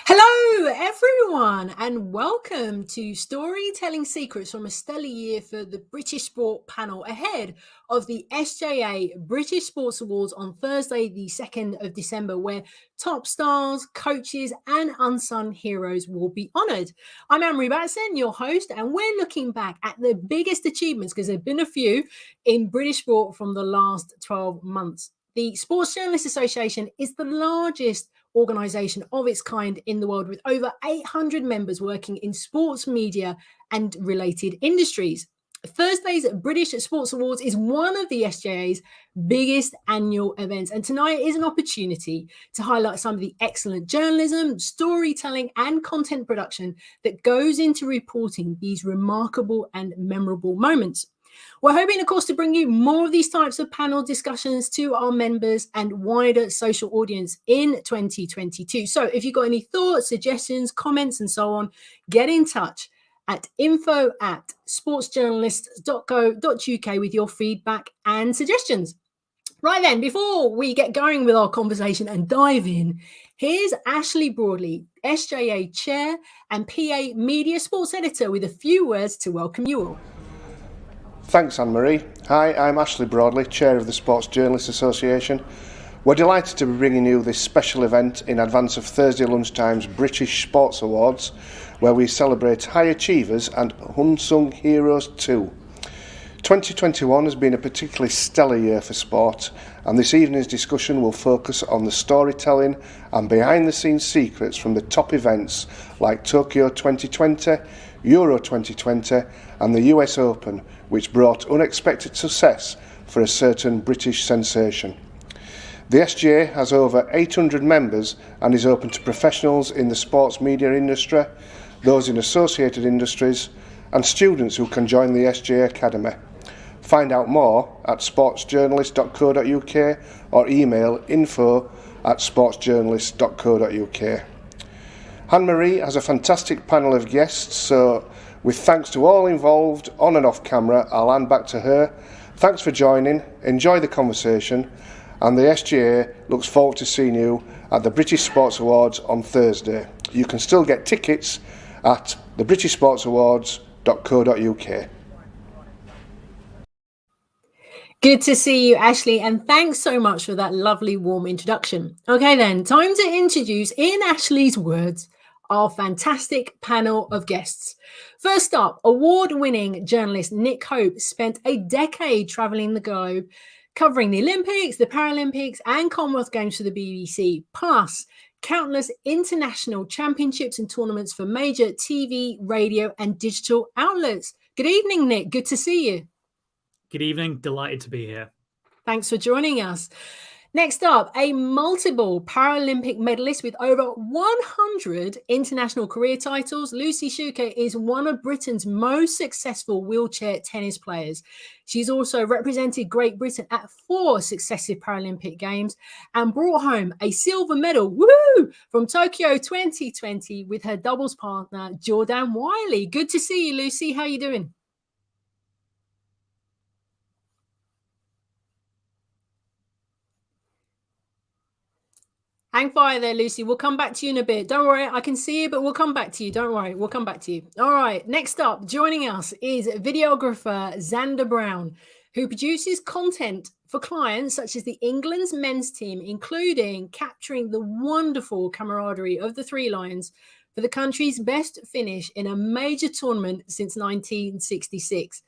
Hello, everyone, and welcome to Storytelling Secrets from a Stellar Year for the British Sport panel ahead of the SJA British Sports Awards on Thursday, the 2nd of December, where top stars, coaches, and unsung heroes will be honoured. I'm Anne-Marie Batson, your host, and we're looking back at the biggest achievements, because there have been a few, in British sport from the last 12 months. The Sports Journalists Association is the largest organisation of its kind in the world, with over 800 members working in sports media and related industries. Thursday's British Sports Awards is one of the SJA's biggest annual events, and tonight is an opportunity to highlight some of the excellent journalism, storytelling, and content production that goes into reporting these remarkable and memorable moments. We're hoping, of course, to bring you more of these types of panel discussions to our members and wider social audience in 2022. So if you've got any thoughts, suggestions, comments, and so on, get in touch at info@sportsjournalists.co.uk with your feedback and suggestions. Right then, before we get going with our conversation and dive in, here's Ashley Broadley, SJA Chair and PA Media Sports Editor, with a few words to welcome you all. Thanks, Anne-Marie. Hi, I'm Ashley Broadley, Chair of the Sports Journalists Association. We're delighted to be bringing you this special event in advance of Thursday lunchtime's British Sports Awards, where we celebrate high achievers and unsung heroes too. 2021 has been a particularly stellar year for sport, and this evening's discussion will focus on the storytelling and behind-the-scenes secrets from the top events like Tokyo 2020, Euro 2020 and the US Open, which brought unexpected success for a certain British sensation. The SGA has over 800 members and is open to professionals in the sports media industry, those in associated industries, and students who can join the SGA Academy. Find out more at sportsjournalist.co.uk or email info@sportsjournalist.co.uk. Anne-Marie has a fantastic panel of guests, so with thanks to all involved on and off camera, I'll hand back to her. Thanks for joining, enjoy the conversation, and the SGA looks forward to seeing you at the British Sports Awards on Thursday. You can still get tickets at thebritishsportsawards.co.uk. Good to see you, Ashley, and thanks so much for that lovely, warm introduction. Okay then, time to introduce, in Ashley's words, our fantastic panel of guests. First up, award-winning journalist Nick Hope spent a decade travelling the globe, covering the Olympics, the Paralympics, and Commonwealth Games for the BBC, plus countless international championships and tournaments for major TV, radio, and digital outlets. Good evening, Nick. Good to see you. Good evening. Delighted to be here. Thanks for joining us. Next up, a multiple Paralympic medalist with over 100 international career titles, Lucy Shuker is one of Britain's most successful wheelchair tennis players. She's also represented Great Britain at 4 successive Paralympic Games and brought home a silver medal, woohoo, from Tokyo 2020 with her doubles partner, Jordan Wiley. Good to see you, Lucy. How are you doing? Hang fire there, Lucy. We'll come back to you in a bit. Don't worry, I can see you, but we'll come back to you. Don't worry, we'll come back to you. All right, next up, joining us is videographer Xander Brown, who produces content for clients such as the England's men's team, including capturing the wonderful camaraderie of the Three Lions for the country's best finish in a major tournament since 1966.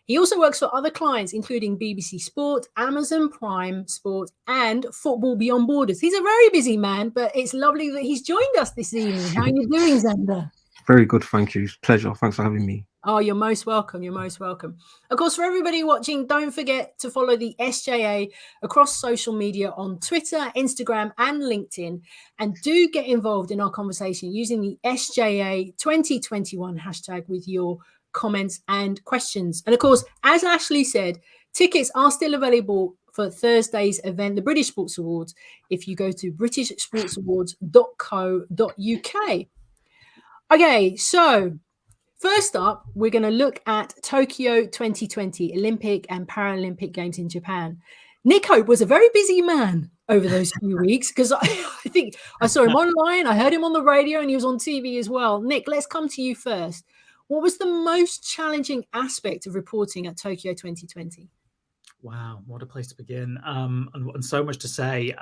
He also works for other clients, including BBC Sport, Amazon Prime Sport, and Football Beyond Borders. He's a very busy man, but it's lovely that he's joined us this evening. How are you doing, Xander? Very good, thank you. Pleasure. Thanks for having me. Oh, you're most welcome. You're most welcome. Of course, for everybody watching, don't forget to follow the SJA across social media on Twitter, Instagram, and LinkedIn. And do get involved in our conversation using the SJA 2021 hashtag with your comments and questions. And of course, as Ashley said, tickets are still available for Thursday's event, the British Sports Awards, if you go to britishsportsawards.co.uk. Okay, so first up, we're going to look at Tokyo 2020 Olympic and Paralympic Games in Japan. Nick Hope was a very busy man over those few weeks, because I think I saw him online, I heard him on the radio, and he was on TV as well. Nick, let's come to you first. What was the most challenging aspect of reporting at Tokyo 2020? Wow, what a place to begin. And so much to say.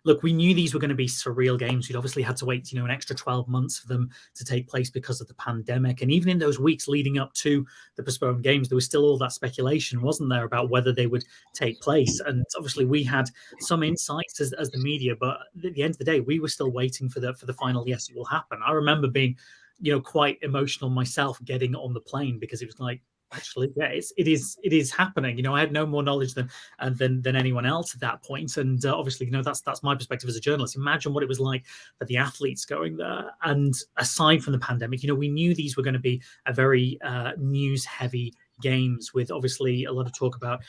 Look, we knew these were going to be surreal games. We'd obviously had to wait, an extra 12 months for them to take place because of the pandemic. And even in those weeks leading up to the postponed games, there was still all that speculation, wasn't there, about whether they would take place. And obviously we had some insights as the media, but at the end of the day, we were still waiting for the final, yes, it will happen. I remember being, quite emotional myself getting on the plane, because it was like, actually, yeah, it is happening. I had no more knowledge than anyone else at that point, and obviously, that's my perspective as a journalist. Imagine what it was like for the athletes going there. And aside from the pandemic, we knew these were going to be a very news-heavy games, with obviously a lot of talk about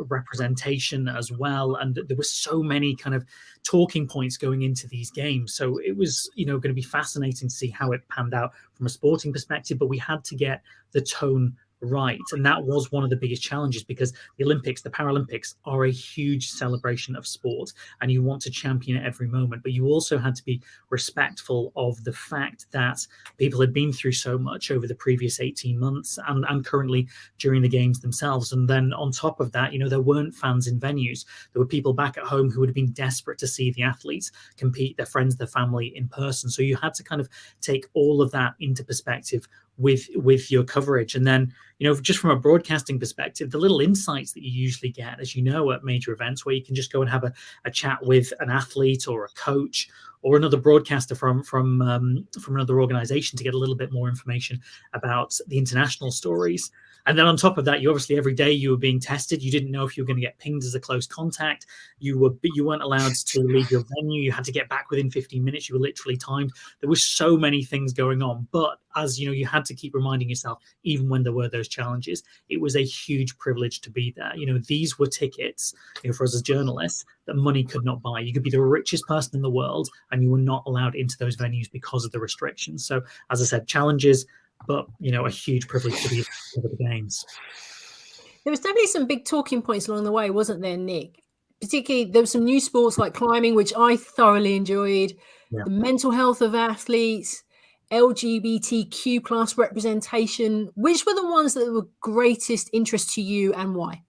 representation as well, and there were so many kind of talking points going into these games. So it was going to be fascinating to see how it panned out from a sporting perspective, but we had to get the tone right. And that was one of the biggest challenges, because the Olympics, the Paralympics, are a huge celebration of sport, and you want to champion it every moment. But you also had to be respectful of the fact that people had been through so much over the previous 18 months and currently during the games themselves. And then on top of that, there weren't fans in venues. There were people back at home who would have been desperate to see the athletes compete, their friends, their family in person. So you had to kind of take all of that into perspective with your coverage. And then, just from a broadcasting perspective, the little insights that you usually get, as at major events, where you can just go and have a chat with an athlete or a coach or another broadcaster from another organization to get a little bit more information about the international stories. And then on top of that, you obviously every day you were being tested. You didn't know if you were going to get pinged as a close contact. You weren't allowed to leave your venue. You had to get back within 15 minutes. You were literally timed. There were so many things going on. But as you had to keep reminding yourself, even when there were those challenges, it was a huge privilege to be there. These were tickets, for us as journalists, that money could not buy. You could be the richest person in the world, and you were not allowed into those venues because of the restrictions. So, as I said, challenges, but a huge privilege to be over the games. There was definitely some big talking points along the way, wasn't there, Nick? Particularly, there were some new sports like climbing, which I thoroughly enjoyed. Yeah. The mental health of athletes, LGBTQ plus representation. Which were the ones that were greatest interest to you, and why?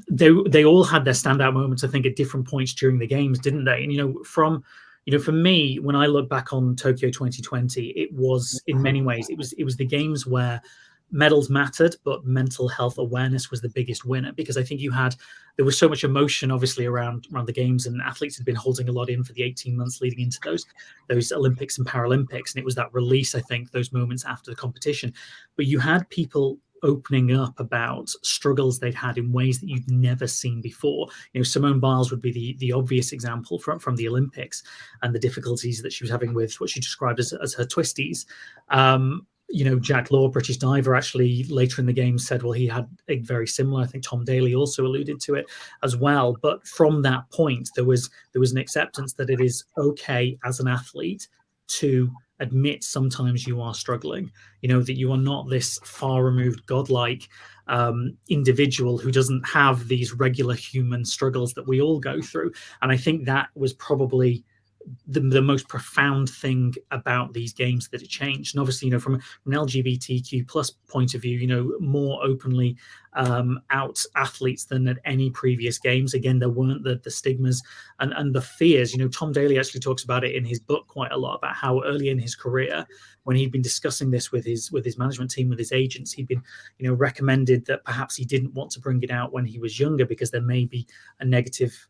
They all had their standout moments, I think, at different points during the games, didn't they? And for me, when I look back on Tokyo 2020, it was, in many ways, it was the games where medals mattered, but mental health awareness was the biggest winner, because I think there was so much emotion, obviously, around the games, and athletes had been holding a lot in for the 18 months leading into those Olympics and Paralympics. And it was that release, I think, those moments after the competition. But you had people opening up about struggles they'd had in ways that you'd never seen before. Simone Biles would be the obvious example from the Olympics, and the difficulties that she was having with what she described as her twisties. Jack Law, British diver, actually later in the game said, well, he had a very similar. I think Tom Daley also alluded to it as well. But from that point, there was an acceptance that it is okay as an athlete to admit sometimes you are struggling, that you are not this far removed godlike individual who doesn't have these regular human struggles that we all go through. And I think that was probably the most profound thing about these games, that it changed. And obviously, from an LGBTQ plus point of view, more openly out athletes than at any previous games. Again, there weren't the stigmas and the fears. Tom Daley actually talks about it in his book quite a lot, about how early in his career, when he'd been discussing this with his management team, with his agents, he'd been recommended that perhaps he didn't want to bring it out when he was younger, because there may be a negative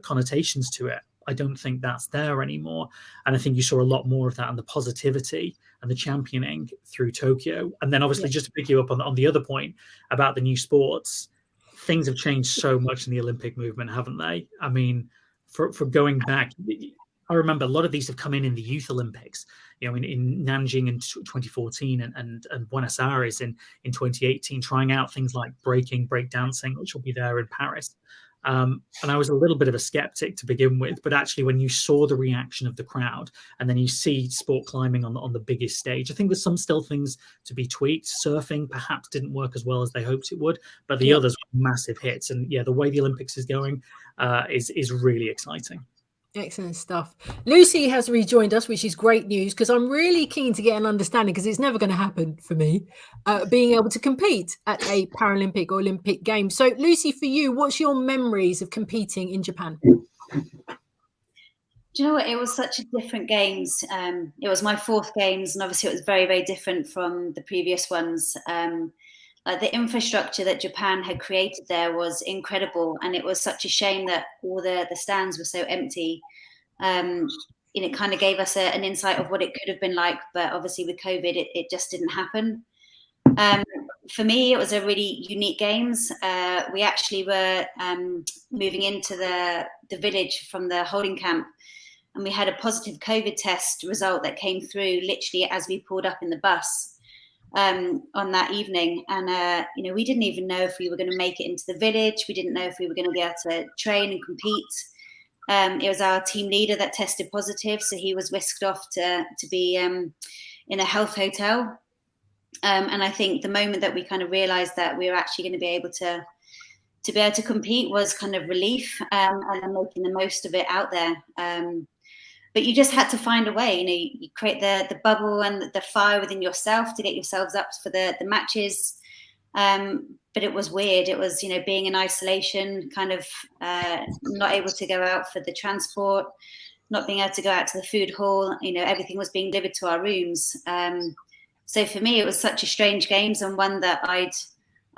connotations to it. I don't think that's there anymore. And I think you saw a lot more of that, and the positivity and the championing through Tokyo. And then obviously, just to pick you up on the other point about the new sports, things have changed so much in the Olympic movement, haven't they? I mean, for going back, I remember a lot of these have come in the Youth Olympics, in Nanjing in 2014 and Buenos Aires in 2018, trying out things like breaking, breakdancing, which will be there in Paris. And I was a little bit of a skeptic to begin with, but actually when you saw the reaction of the crowd and then you see sport climbing on the biggest stage, I think there's some still things to be tweaked. Surfing perhaps didn't work as well as they hoped it would, but the others were massive hits. And yeah, the way the Olympics is going is really exciting. Excellent stuff. Lucy has rejoined us, which is great news because I'm really keen to get an understanding, because it's never going to happen for me, being able to compete at a Paralympic or Olympic Games. So, Lucy, for you, what's your memories of competing in Japan? Do you know what? It was such a different games. It was my fourth games, and obviously it was very, very different from the previous ones. Like the infrastructure that Japan had created there was incredible, and it was such a shame that all the stands were so empty. And it kind of gave us an insight of what it could have been like, but obviously with COVID, it just didn't happen. For me, it was a really unique games. We actually were moving into the village from the holding camp, and we had a positive COVID test result that came through literally as we pulled up in the bus. On that evening, and we didn't even know if we were going to make it into the village. We didn't know if we were going to be able to train and compete. It was our team leader that tested positive, so he was whisked off to be in a health hotel. And I think the moment that we kind of realised that we were actually going to be able to compete was kind of relief, and making the most of it out there. But you just had to find a way. You create the bubble and the fire within yourself to get yourselves up for the matches. But it was weird. It was, being in isolation, kind of not able to go out for the transport, not being able to go out to the food hall. Everything was being delivered to our rooms. So for me, it was such a strange games, and one that I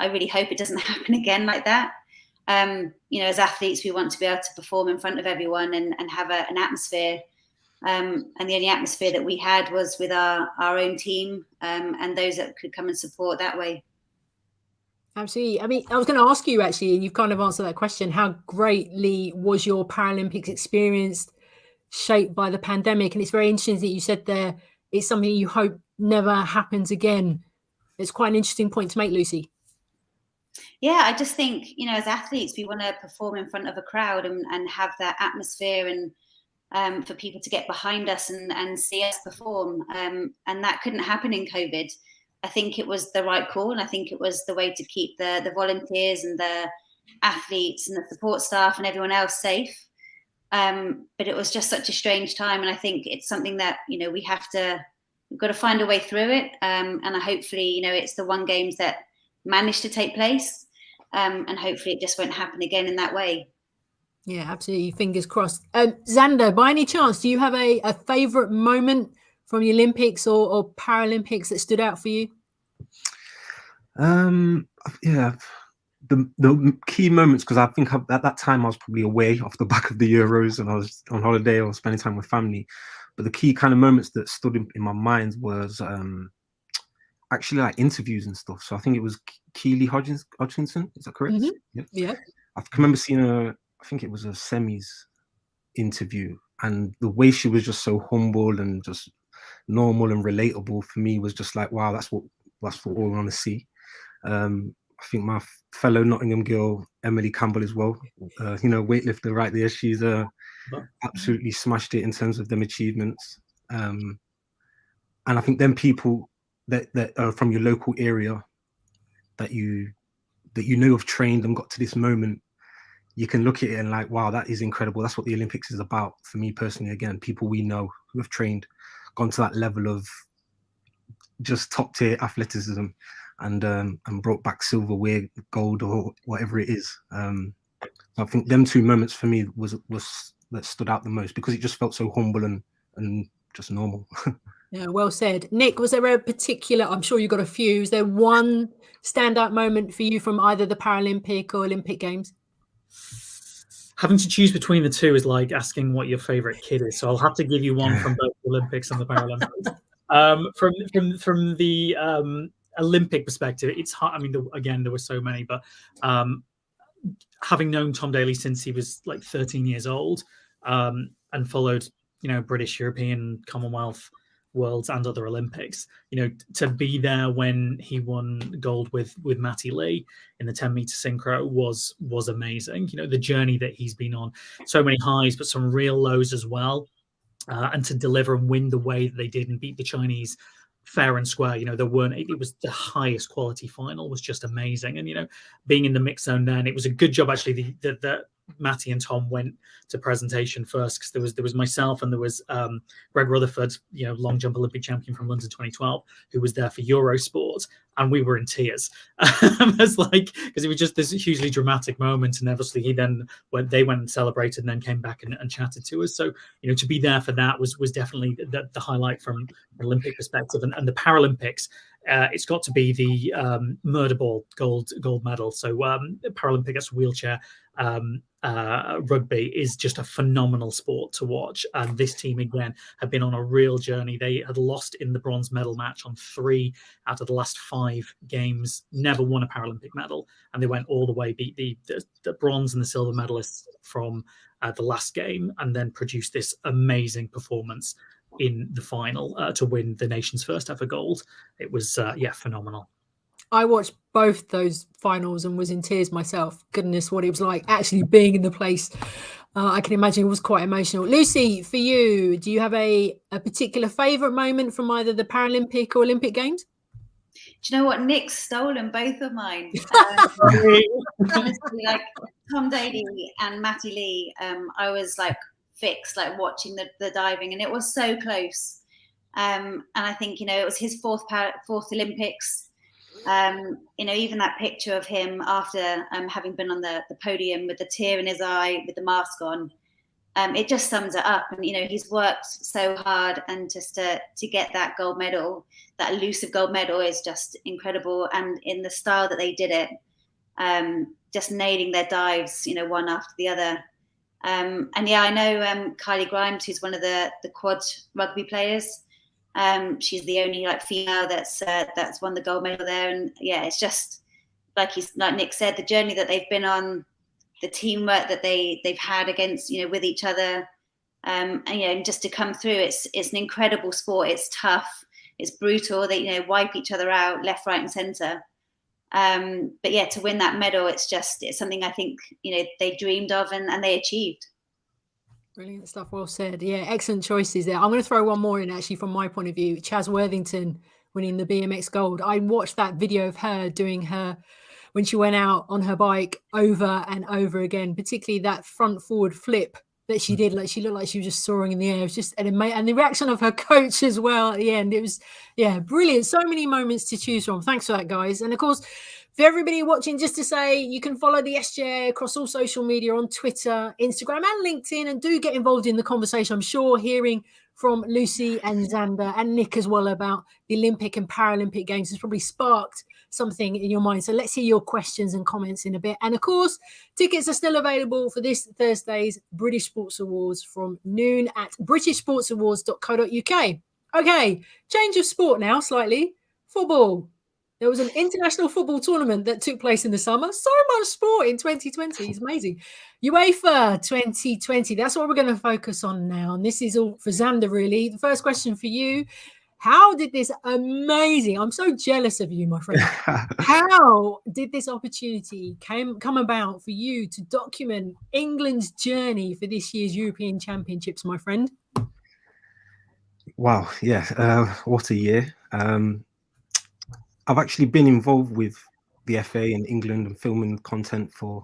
really hope it doesn't happen again like that. As athletes, we want to be able to perform in front of everyone and have an atmosphere. And the only atmosphere that we had was with our own team, and those that could come and support that way. Absolutely. I mean, I was going to ask you actually, and you've kind of answered that question, how greatly was your Paralympics experience shaped by the pandemic? And it's very interesting that you said there it's something you hope never happens again. It's quite an interesting point to make, Lucy. Yeah, I just think, as athletes, we want to perform in front of a crowd and have that atmosphere, and for people to get behind us and see us perform. And that couldn't happen in COVID. I think it was the right call, and I think it was the way to keep the volunteers and the athletes and the support staff and everyone else safe. But it was just such a strange time, and I think it's something that we've got to find a way through it. And hopefully, it's the one games that managed to take place, and hopefully it just won't happen again in that way. Yeah, absolutely. Fingers crossed. Xander, by any chance, do you have a favourite moment from the Olympics or Paralympics that stood out for you? Yeah, the key moments, because I think at that time I was probably away off the back of the Euros and I was on holiday or spending time with family. But the key kind of moments that stood in my mind was actually like interviews and stuff. So I think it was Keely Hodgkinson. Is that correct? Mm-hmm. Yeah. I can remember seeing I think it was a semis interview, and the way she was just so humble and just normal and relatable for me was just like, wow, that's what we want to see. I think my fellow Nottingham girl, Emily Campbell, as well, weightlifter right there, she's absolutely smashed it in terms of them achievements. And I think them people that are from your local area that you have trained and got to this moment, you can look at it and like, wow, that is incredible. That's what the Olympics is about for me personally. Again, people we know who have trained, gone to that level of just top tier athleticism, and brought back silverware, gold, or whatever it is. I think them two moments for me was that stood out the most, because it just felt so humble and just normal. Yeah, well said. Nick, was there a particular, I'm sure you got a few, is there one standout moment for you from either the Paralympic or Olympic Games? Having to choose between the two is like asking what your favorite kid is. So I'll have to give you one from both the Olympics and the Paralympics. From the Olympic perspective, it's hard. I mean, again, there were so many, but having known Tom Daley since he was like 13 years old, and followed, British, European, Commonwealth Worlds and other Olympics. You know, to be there when he won gold with Matty Lee in the 10-meter synchro was amazing. You know, the journey that he's been on, so many highs, but some real lows as well. And to deliver and win the way that they did and beat the Chinese fair and square. You know, it was the highest quality final, was just amazing. And, you know, being in the mix zone then, it was a good job actually that Matty and Tom went to presentation first, because there was myself and there was Greg Rutherford, you know, long jump Olympic champion from London 2012, who was there for Eurosport, and we were in tears. It's like, because it was just this hugely dramatic moment, and obviously they went and celebrated and then came back and chatted to us. So, you know, to be there for that was definitely the highlight from an Olympic perspective. And the Paralympics, it's got to be the murder ball gold medal. So Paralympics wheelchair rugby is just a phenomenal sport to watch, and this team again have been on a real journey. They had lost in the bronze medal match on 3 out of the last 5 games, never won a Paralympic medal, and they went all the way, beat the bronze and the silver medalists from the last game, and then produced this amazing performance in the final to win the nation's first ever gold. It was phenomenal. I watched both those finals and was in tears myself. Goodness, what it was like actually being in the place. I can imagine it was quite emotional. Lucy, for you, do you have a particular favourite moment from either the Paralympic or Olympic Games? Do you know what? Nick's stolen both of mine. Honestly, like Tom Daley and Matty Lee, I was like fixed, like watching the diving, and it was so close. And I think, you know, it was his fourth Olympics. You know, even that picture of him after having been on the podium with the tear in his eye, with the mask on, it just sums it up. And, you know, he's worked so hard, and just to get that gold medal, that elusive gold medal, is just incredible. And in the style that they did it, just nailing their dives, you know, one after the other. And yeah, I know Kylie Grimes, who's one of the quad rugby players. She's the only like female that's won the gold medal there, and yeah, it's just like Nick said, the journey that they've been on, the teamwork that they've had against, you know, with each other, and you know, just to come through, it's an incredible sport. It's tough, it's brutal. They, you know, wipe each other out left, right, and centre. But yeah, to win that medal, it's something I think, you know, they dreamed of and they achieved. Brilliant stuff. Well said. Yeah, excellent choices there. I'm going to throw one more in, actually, from my point of view. Chaz Worthington winning the BMX gold. I watched that video of her doing when she went out on her bike over and over again, particularly that front forward flip that she did. Like, she looked like she was just soaring in the air. It was just and the reaction of her coach as well at the end. It was, yeah, brilliant. So many moments to choose from. Thanks for that, guys. And of course, for everybody watching, just to say, you can follow the SJA across all social media on Twitter, Instagram, and LinkedIn, and do get involved in the conversation. I'm sure hearing from Lucy and Xander and Nick as well about the Olympic and Paralympic Games has probably sparked something in your mind. So let's hear your questions and comments in a bit. And of course, tickets are still available for this Thursday's British Sports Awards from noon at britishsportsawards.co.uk. Okay, change of sport now slightly. Football. There was an international football tournament that took place in the summer. So much sport in 2020. It's amazing. UEFA 2020. That's what we're going to focus on now. And this is all for Xander, really. The first question for you. How did this amazing, I'm so jealous of you, my friend. How did this opportunity come about for you to document England's journey for this year's European Championships, my friend? Wow. Yeah. What a year. I've actually been involved with the FA in England and filming content for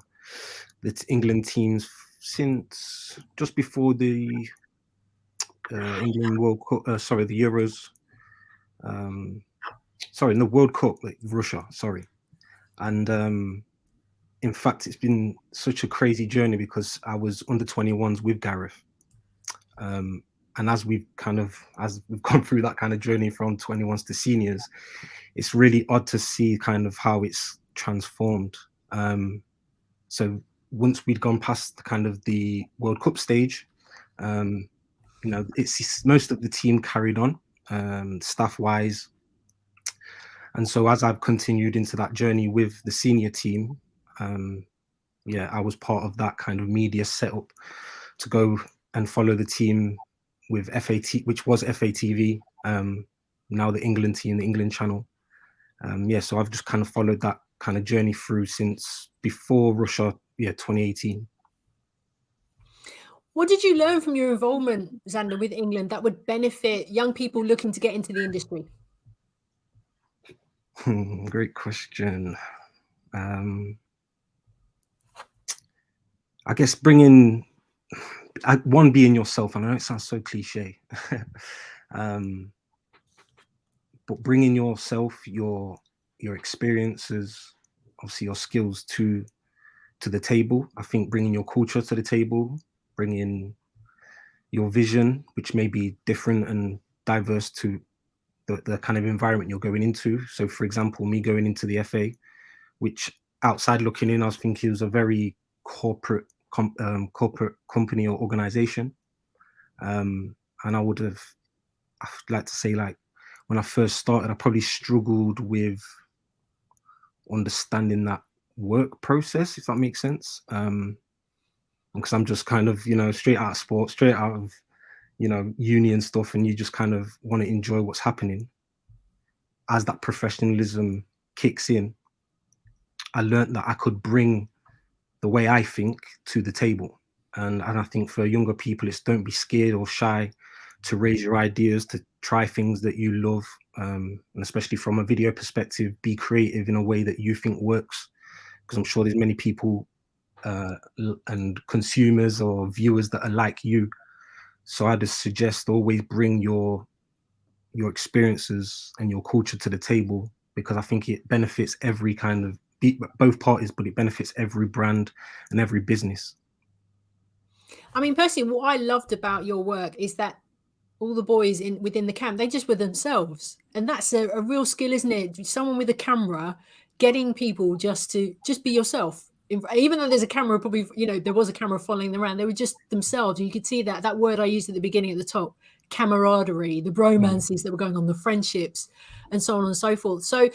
the England teams since just before the England World Cup. The Euros. In the World Cup, like Russia. And in fact, it's been such a crazy journey because I was under 21s with Gareth. And as we've gone through that kind of journey from 21s to seniors, it's really odd to see kind of how it's transformed. So once we'd gone past the kind of the World Cup stage, you know, it's most of the team carried on, staff-wise. And so as I've continued into that journey with the senior team, I was part of that kind of media setup to go and follow the team with FAT, which was FATV, now the England team, the England channel. So I've just kind of followed that kind of journey through since before Russia, 2018. What did you learn from your involvement, Xander, with England that would benefit young people looking to get into the industry? Great question. I guess being yourself, and I know it sounds so cliche, but bringing yourself, your experiences, obviously your skills to the table. I think bringing your culture to the table, bringing your vision, which may be different and diverse to the kind of environment you're going into. So, for example, me going into the FA, which outside looking in, I was thinking it was a very corporate company or organization. And I'd like to say, like, when I first started, I probably struggled with understanding that work process, if that makes sense. Because I'm just kind of, straight out of sports, straight out of, uni and stuff, and you just kind of want to enjoy what's happening. As that professionalism kicks in, I learned that I could bring the way I think to the table. And I think for younger people, it's don't be scared or shy to raise your ideas, to try things that you love. And especially from a video perspective, be creative in a way that you think works. Because I'm sure there's many people and consumers or viewers that are like you. So I just suggest always bring your experiences and your culture to the table, because I think it benefits every kind of both parties, but it benefits every brand and every business. I mean, personally, what I loved about your work is that all the boys within the camp, they just were themselves, and that's a real skill, isn't it? Someone with a camera getting people just to be yourself. Even though there's a camera, probably, there was a camera following them around, they were just themselves. And you could see that word I used at the beginning at the top, camaraderie, the bromances that were going on, the friendships, and so on and so forth. So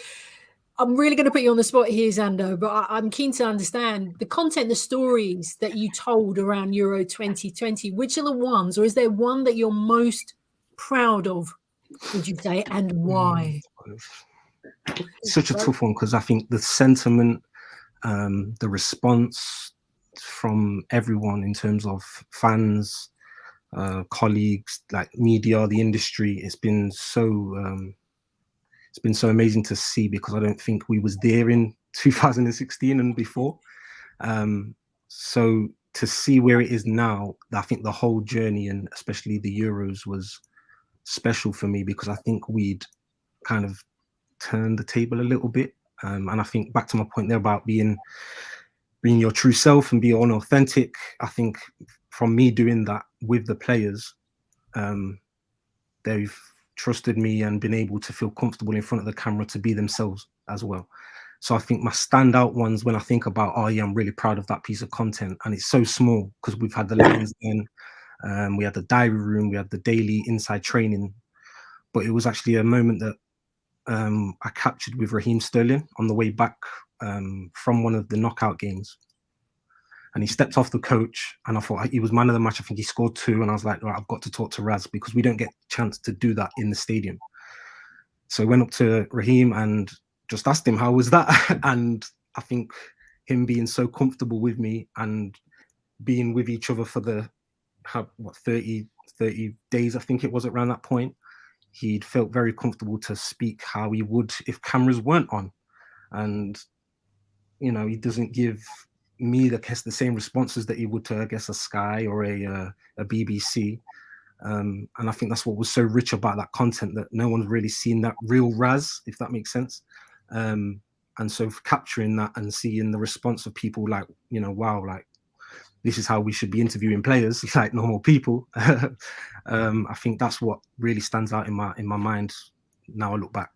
I'm really going to put you on the spot here, Xander, but I'm keen to understand the content, the stories that you told around Euro 2020. Which are the ones, or is there one that you're most proud of, would you say, and why? It's such a tough one, because I think the sentiment, the response from everyone in terms of fans, colleagues, like media, the industry, it's been so amazing to see, because I don't think we was there in 2016 and before. So to see where it is now, I think the whole journey, and especially the Euros, was special for me, because I think we'd kind of turned the table a little bit. And I think back to my point there about being your true self and being authentic. I think from me doing that with the players, they've trusted me and been able to feel comfortable in front of the camera to be themselves as well. So I think my standout ones, when I think about, I'm really proud of that piece of content, and it's so small because we've had the lessons then, we had the diary room, we had the daily inside training, but it was actually a moment that I captured with Raheem Sterling on the way back from one of the knockout games. And he stepped off the coach, and I thought he was man of the match. I think he scored 2, and I was like, right, I've got to talk to Raz, because we don't get a chance to do that in the stadium. So I went up to Raheem and just asked him, how was that? And I think him being so comfortable with me and being with each other for the 30 days, I think it was around that point, he'd felt very comfortable to speak how he would if cameras weren't on. And, he doesn't give me, I guess, the same responses that he would to, I guess, a Sky or a BBC. And I think that's what was so rich about that content, that no one's really seen that real Raz, if that makes sense. And so capturing that and seeing the response of people like, wow, like, this is how we should be interviewing players, like normal people. I think that's what really stands out in my mind now I look back.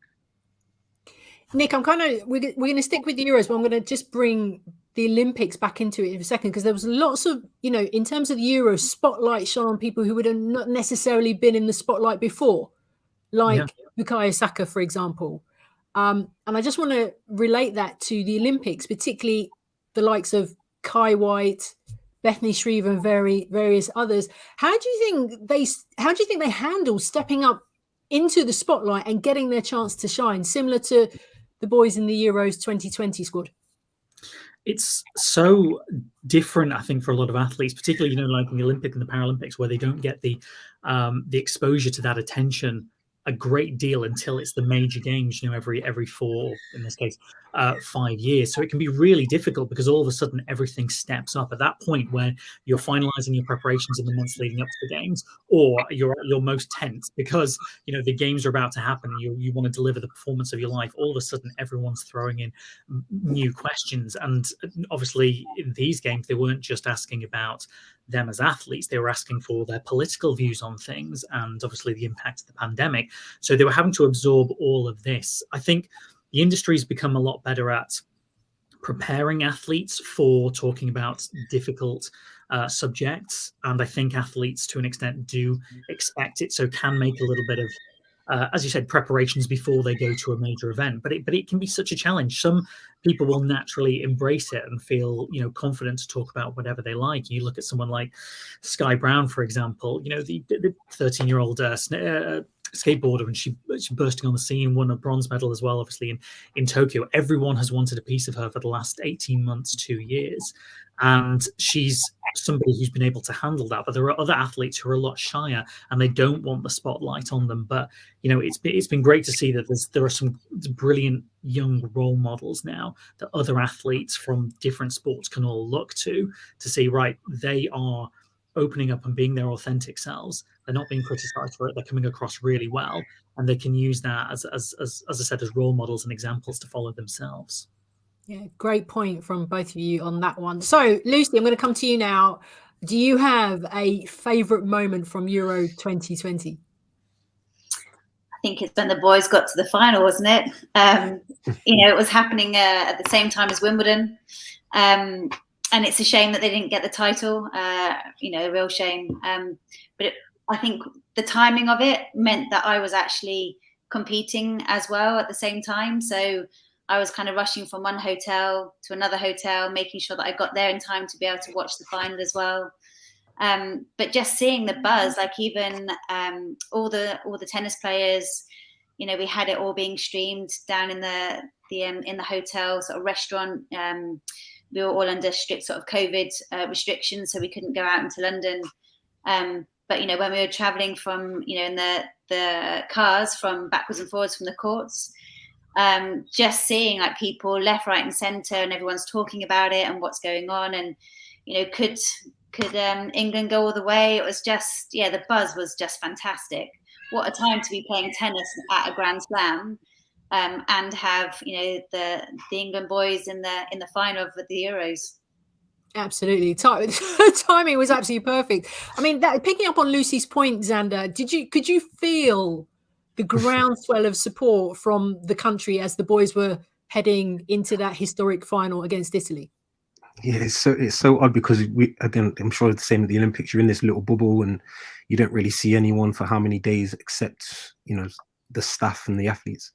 Nick, we're going to stick with the Euros, but I'm going to just bring the Olympics back into it in a second, because there was lots of, in terms of the Euros, spotlight shone on people who would have not necessarily been in the spotlight before, like Bukayo Saka, for example. And I just want to relate that to the Olympics, particularly the likes of Kai White, Bethany Shreve, and various others. How do you think they handle stepping up into the spotlight and getting their chance to shine, similar to the boys in the Euros 2020 squad? It's so different, I think, for a lot of athletes, particularly, like in the Olympic and the Paralympics, where they don't get the exposure to that attention a great deal until it's the major games, every 4, in this case, 5 years. So it can be really difficult because all of a sudden everything steps up at that point where you're finalizing your preparations in the months leading up to the games, or you're at your most tense because the games are about to happen and you want to deliver the performance of your life. All of a sudden everyone's throwing in new questions, and obviously in these games they weren't just asking about them as athletes, they were asking for their political views on things and obviously the impact of the pandemic. So they were having to absorb all of this. I think the industry's become a lot better at preparing athletes for talking about difficult subjects, and I think athletes to an extent do expect it, so can make a little bit of as you said, preparations before they go to a major event. But it can be such a challenge. Some people will naturally embrace it and feel confident to talk about whatever they like. You look at someone like Sky Brown, for example, the 13-year-old skateboarder, and she's bursting on the scene, won a bronze medal as well, obviously in Tokyo. Everyone has wanted a piece of her for the last 18 months, 2 years, and she's somebody who's been able to handle that. But there are other athletes who are a lot shyer and they don't want the spotlight on them. But it's been great to see that there are some brilliant young role models now that other athletes from different sports can all look to see, right, they are opening up and being their authentic selves. They're not being criticized for it. They're coming across really well, and they can use that as I said, as role models and examples to follow themselves. Yeah, great point from both of you on that one. So, Lucy, I'm going to come to you now. Do you have a favourite moment from Euro 2020? I think it's when the boys got to the final, wasn't it? It was happening at the same time as Wimbledon. And it's a shame that they didn't get the title, a real shame. But I think the timing of it meant that I was actually competing as well at the same time. So I was kind of rushing from one hotel to another hotel, making sure that I got there in time to be able to watch the final as well. But just seeing the buzz, like even all the tennis players, we had it all being streamed down in the hotel sort of restaurant. We were all under strict sort of COVID restrictions, so we couldn't go out into London. But when we were traveling from in the cars from backwards and forwards from the courts, just seeing like people left, right, and centre, and everyone's talking about it and what's going on, and could England go all the way? It was just the buzz was just fantastic. What a time to be playing tennis at a Grand Slam, and have the England boys in the final of the Euros. Absolutely, timing was absolutely perfect. I mean, picking up on Lucy's point, Xander, could you feel the groundswell of support from the country as the boys were heading into that historic final against Italy? Yeah, it's so odd because again, I'm sure it's the same at the Olympics. You're in this little bubble and you don't really see anyone for how many days except the staff and the athletes.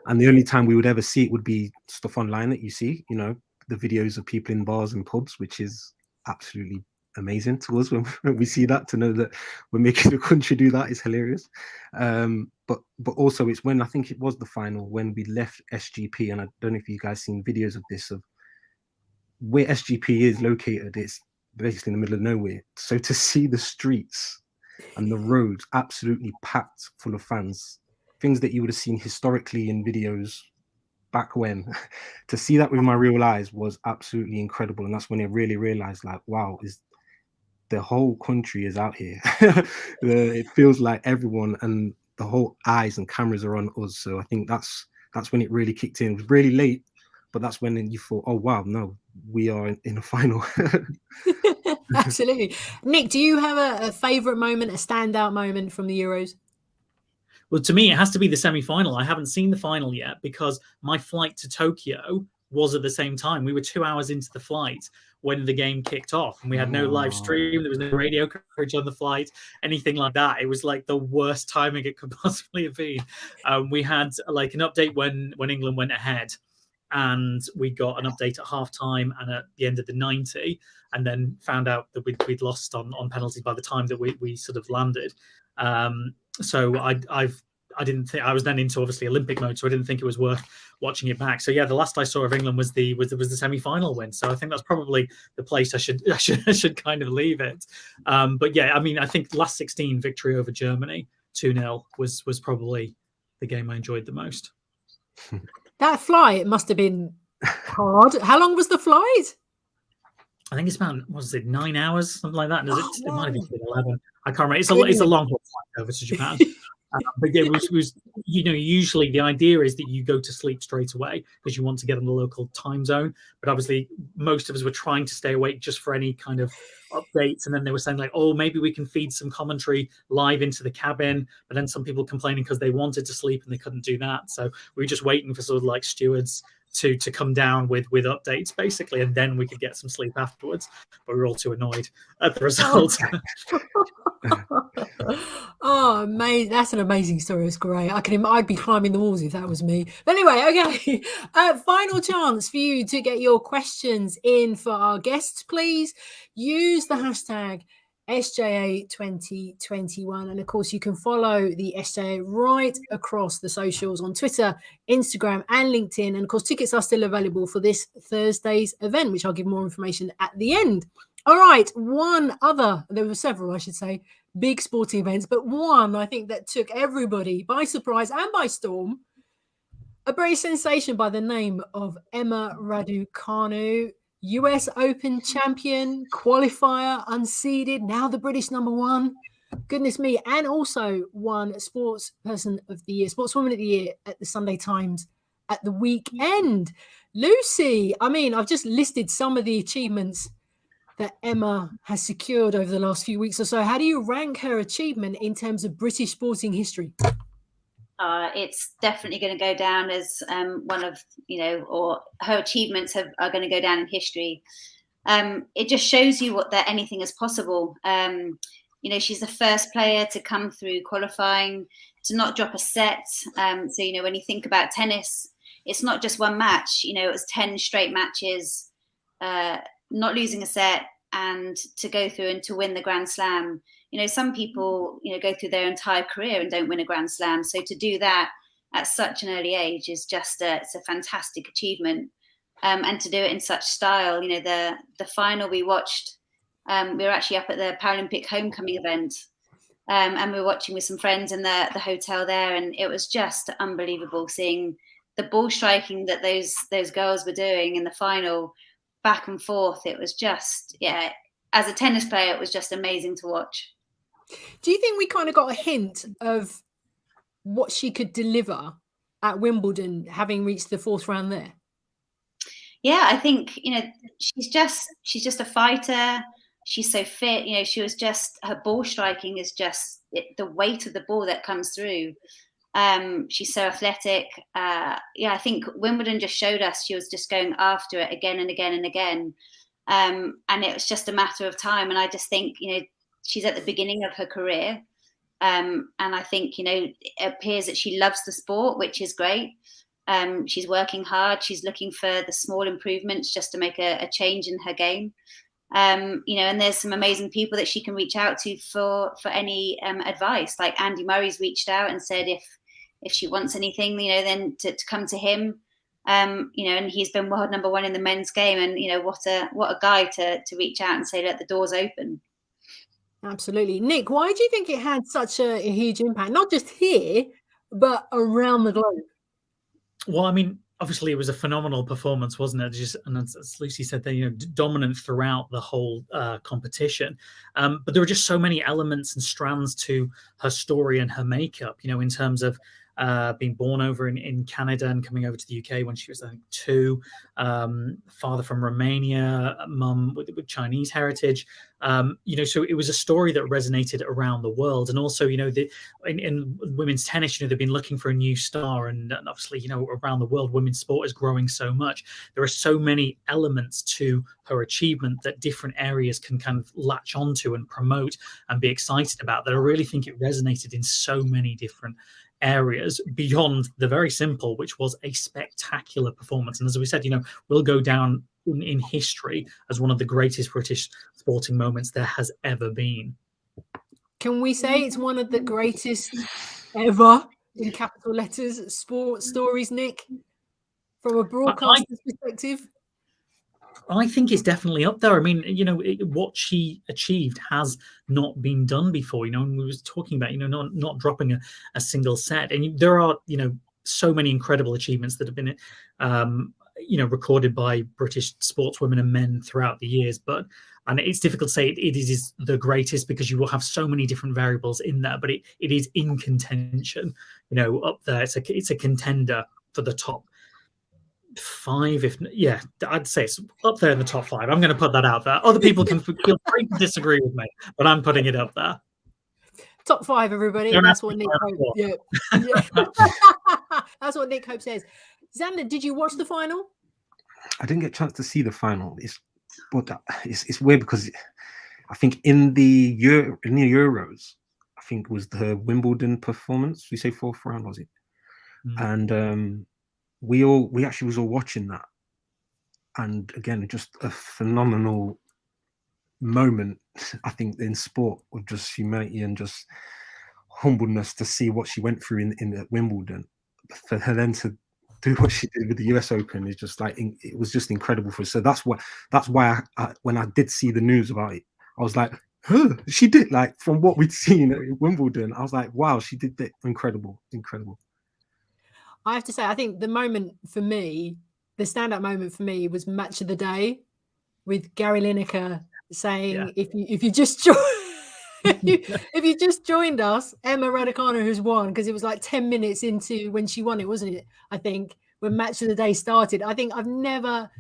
And the only time we would ever see it would be stuff online that you see, the videos of people in bars and pubs, which is absolutely amazing to us when we see that. To know that we're making the country do that is hilarious. But also it's when, I think it was the final, when we left SGP, and I don't know if you guys seen videos of this, of where SGP is located. It's basically in the middle of nowhere. So to see the streets and the roads absolutely packed full of fans, things that you would have seen historically in videos back when, to see that with my real eyes was absolutely incredible. And that's when I really realized, like, wow, the whole country is out here. It feels like everyone and the whole eyes and cameras are on us. So I think that's when it really kicked in. It was really late, but that's when you thought, oh wow, no, we are in a final. Absolutely. Nick, do you have a favorite moment, a standout moment from the Euros? Well, to me, it has to be the semi-final. I haven't seen the final yet because my flight to Tokyo was at the same time. We were 2 hours into the flight when the game kicked off, and we had no live stream. There was no radio coverage on the flight, anything like that. It was like the worst timing it could possibly have been. We had like an update when England went ahead, and we got an update at halftime and at the end of the 90, and then found out that we'd lost on penalties by the time that we sort of landed. So I didn't think, I was then into obviously Olympic mode, so I didn't think it was worth watching it back. So yeah, the last I saw of England was the semi-final win. So I think that's probably the place I should kind of leave it. But yeah, I mean, I think last 16 victory over Germany 2-0 was probably the game I enjoyed the most. That flight must have been hard. How long was the flight? I think it's about, what was it, 9 hours, something like that. It might have been 11. I can't remember. It's a long haul flight over to Japan. But yeah, it was usually the idea is that you go to sleep straight away because you want to get on the local time zone. But obviously, most of us were trying to stay awake just for any kind of updates. And then they were saying like, oh, maybe we can feed some commentary live into the cabin. But then some people complaining because they wanted to sleep and they couldn't do that. So we were just waiting for sort of like stewards to come down with updates basically, and then we could get some sleep afterwards. But we were all too annoyed at the result. Oh, amazing! That's an amazing story. It's great. I'd be climbing the walls if that was me. But anyway, okay. Final chance for you to get your questions in for our guests. Please use the hashtag SJA2021. And of course, you can follow the SJA right across the socials on Twitter, Instagram, and LinkedIn. And of course, tickets are still available for this Thursday's event, which I'll give more information at the end. All right, there were several, I should say, big sporting events, but one I think that took everybody by surprise and by storm. A British sensation by the name of Emma Raducanu, US Open champion, qualifier, unseeded, now the British number one. Goodness me. And also won Sportsperson of the Year, Sportswoman of the Year at the Sunday Times at the weekend. Lucy, I mean, I've just listed some of the achievements that Emma has secured over the last few weeks or so. How do you rank her achievement in terms of British sporting history? It's definitely going to go down as one of, or her achievements are going to go down in history. It just shows you that anything is possible. She's the first player to come through qualifying, to not drop a set. So, when you think about tennis, it's not just one match. It was 10 straight matches, not losing a set, and to go through and to win the Grand Slam. Some people, go through their entire career and don't win a Grand Slam. So to do that at such an early age is just it's a fantastic achievement. And to do it in such style, the final we watched, we were actually up at the Paralympic homecoming event, and we were watching with some friends in the hotel there, and it was just unbelievable seeing the ball striking that those girls were doing in the final, back and forth. It was just, as a tennis player, it was just amazing to watch. Do you think we kind of got a hint of what she could deliver at Wimbledon, having reached the fourth round there? Yeah, I think, she's just a fighter. She's so fit. She was just, her ball striking is just the weight of the ball that comes through. She's so athletic. I think Wimbledon just showed us she was just going after it again and again and again. And it was just a matter of time. And I just think, she's at the beginning of her career. And I think, it appears that she loves the sport, which is great. She's working hard. She's looking for the small improvements just to make a change in her game. And there's some amazing people that she can reach out to for any advice. Like Andy Murray's reached out and said if she wants anything, then to come to him. And he's been world number one in the men's game. And, what a guy to reach out and say, look, the door's open. Absolutely. Nick, why do you think it had such a huge impact, not just here, but around the globe? Well, I mean, obviously it was a phenomenal performance, wasn't it? And as Lucy said, dominant throughout the whole competition. But there were just so many elements and strands to her story and her makeup, in terms of being born over in Canada and coming over to the UK when she was, I think, 2, father from Romania, mum with Chinese heritage. So it was a story that resonated around the world. And also, in women's tennis, they've been looking for a new star. And obviously, around the world, women's sport is growing so much. There are so many elements to her achievement that different areas can kind of latch onto and promote and be excited about, that I really think it resonated in so many different areas beyond the very simple, which was a spectacular performance. And as we said, will go down in history as one of the greatest British sporting moments there has ever been. Can we say it's one of the greatest ever, in capital letters, sports stories, Nick, from a broadcaster's perspective? I think it's definitely up there. I mean, what she achieved has not been done before. And we was talking about, not dropping a single set. And there are, so many incredible achievements that have been, recorded by British sportswomen and men throughout the years. And it's difficult to say it is the greatest because you will have so many different variables in there. But it is in contention, up there. It's a contender for the top 5, I'd say it's up there in the top 5. I'm going to put that out there. Other people can feel free to disagree with me, but I'm putting it up there. Top 5, everybody. That's what Nick Hope. Yeah. That's what Nick Hope says. Xander, did you watch the final? I didn't get a chance to see the final. It's weird because I think in the Euros, I think it was the Wimbledon performance. We say 4th round, was it? And we actually was all watching that, and again, just a phenomenal moment, I think, in sport, with just humanity and just humbleness to see what she went through in Wimbledon. For her then to do what she did with the US Open is just like, it was just incredible for her. So that's why I, when I did see the news about it, I was like, huh, she did, like, from what we'd seen at Wimbledon, I was like, wow, she did that. Incredible. I have to say, I think the moment for me, the standout moment for me, was Match of the Day with Gary Lineker saying, if you just if you just joined us, Emma Raducanu has won, because it was like 10 minutes into when she won it, wasn't it? I think when Match of the Day started. I think I've never,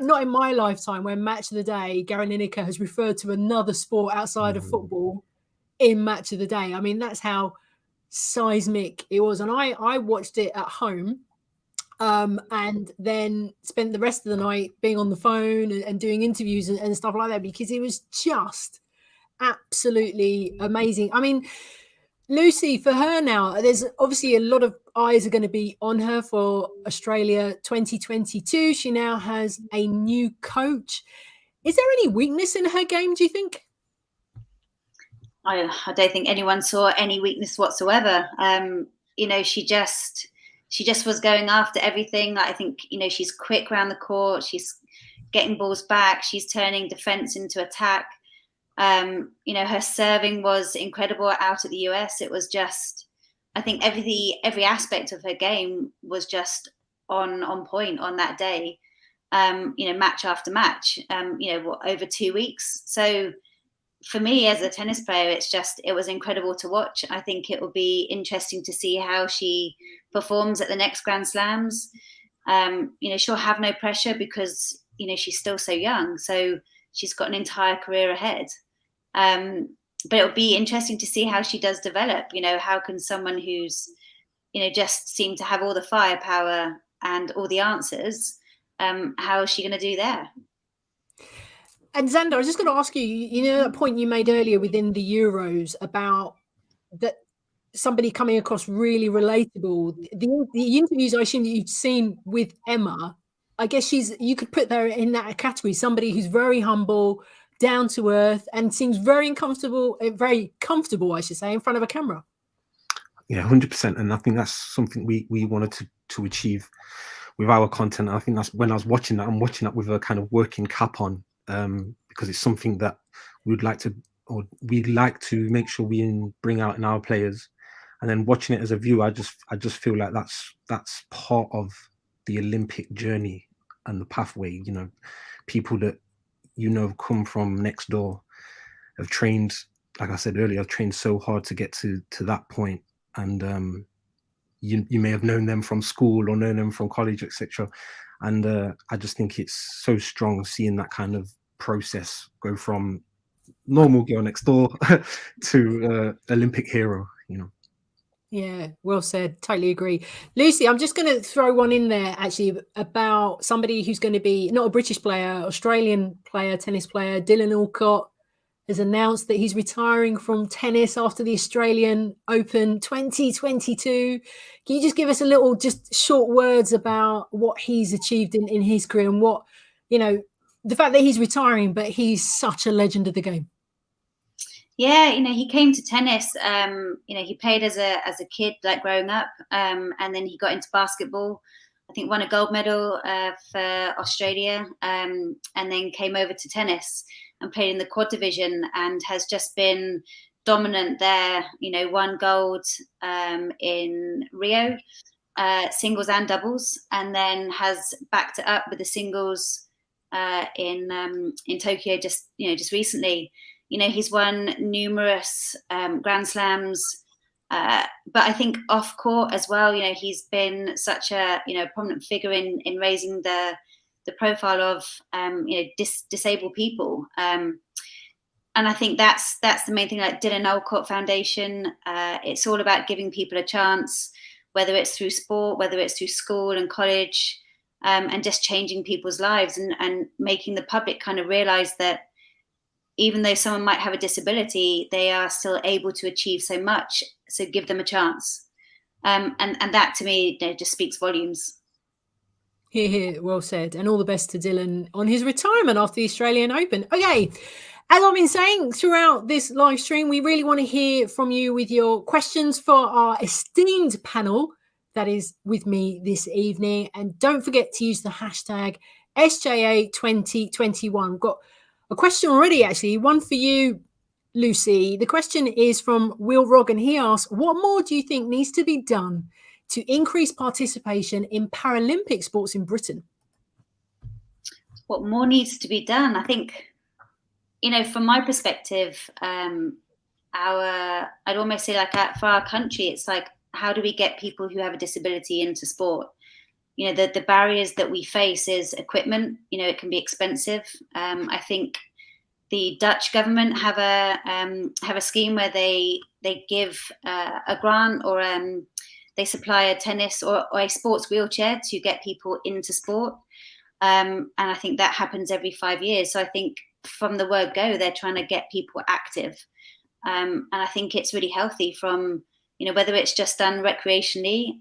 not in my lifetime, when Match of the Day, Gary Lineker has referred to another sport outside of football in Match of the Day. I mean, that's how seismic it was. And I watched it at home, and then spent the rest of the night being on the phone and doing interviews and stuff like that, because it was just absolutely amazing. I mean, Lucy, for her now, there's obviously a lot of eyes are going to be on her for Australia 2022. She now has a new coach. Is there any weakness in her game, do you think? I don't think anyone saw any weakness whatsoever. She just was going after everything. I think, she's quick around the court. She's getting balls back. She's turning defense into attack. Her serving was incredible out at the US. It was just, I think every aspect of her game was just on point on that day. Match after match, over 2 weeks. So for me as a tennis player, it was incredible to watch. I think it will be interesting to see how she performs at the next Grand Slams. She'll have no pressure because, she's still so young. So she's got an entire career ahead. But it'll be interesting to see how she does develop. How can someone who's, just seemed to have all the firepower and all the answers, how is she going to do there? And Xander, I was just going to ask you, that point you made earlier within the Euros about that somebody coming across really relatable. The interviews I assume that you've seen with Emma, I guess you could put her in that category, somebody who's very humble, down to earth, and seems very comfortable, I should say, in front of a camera. Yeah, 100%. And I think that's something we wanted to achieve with our content. I think that's when I was watching that, I'm watching that with a kind of working cap on, because it's something that we'd like to make sure we bring out in our players. And then watching it as a viewer, I just feel like that's part of the Olympic journey and the pathway. People that have come from next door, have trained, like I said earlier, have trained so hard to get to that point. And you may have known them from school or known them from college, etc. And I just think it's so strong seeing that kind of process go from normal girl next door to Olympic hero. Yeah, well said. Totally agree. Lucy, I'm just going to throw one in there actually about somebody who's going to be not a British player, Australian player, tennis player. Dylan Alcott has announced that he's retiring from tennis after the Australian Open 2022. Can you just give us a little, just short words about what he's achieved in his career and what, the fact that he's retiring, but he's such a legend of the game? Yeah, he came to tennis. He played as a kid, like growing up, and then he got into basketball. I think won a gold medal for Australia, and then came over to tennis and played in the quad division, and has just been dominant there. Won gold in Rio, singles and doubles, and then has backed it up with the singles in Tokyo just recently. He's won numerous Grand Slams, but I think off court as well. He's been such a prominent figure in raising the profile of disabled people. And I think that's the main thing. Like Dylan Alcott Foundation, it's all about giving people a chance, whether it's through sport, whether it's through school and college, and just changing people's lives and making the public kind of realize that even though someone might have a disability, they are still able to achieve so much. So give them a chance. And that to me just speaks volumes. Here, well said. And all the best to Dylan on his retirement after the Australian Open. Okay. As I've been saying throughout this live stream, we really want to hear from you with your questions for our esteemed panel that is with me this evening. And don't forget to use the hashtag SJA2021. We've got a question already, actually. One for you, Lucy. The question is from Will Roggan. He asks, what more do you think needs to be done to increase participation in Paralympic sports in Britain? What more needs to be done? I think, from my perspective, I'd almost say for our country, it's like, how do we get people who have a disability into sport? The barriers that we face is equipment. It can be expensive. I think the Dutch government have a scheme where they give a grant or they supply a tennis or a sports wheelchair to get people into sport. And I think that happens every 5 years. So I think from the word go, they're trying to get people active. And I think it's really healthy from, whether it's just done recreationally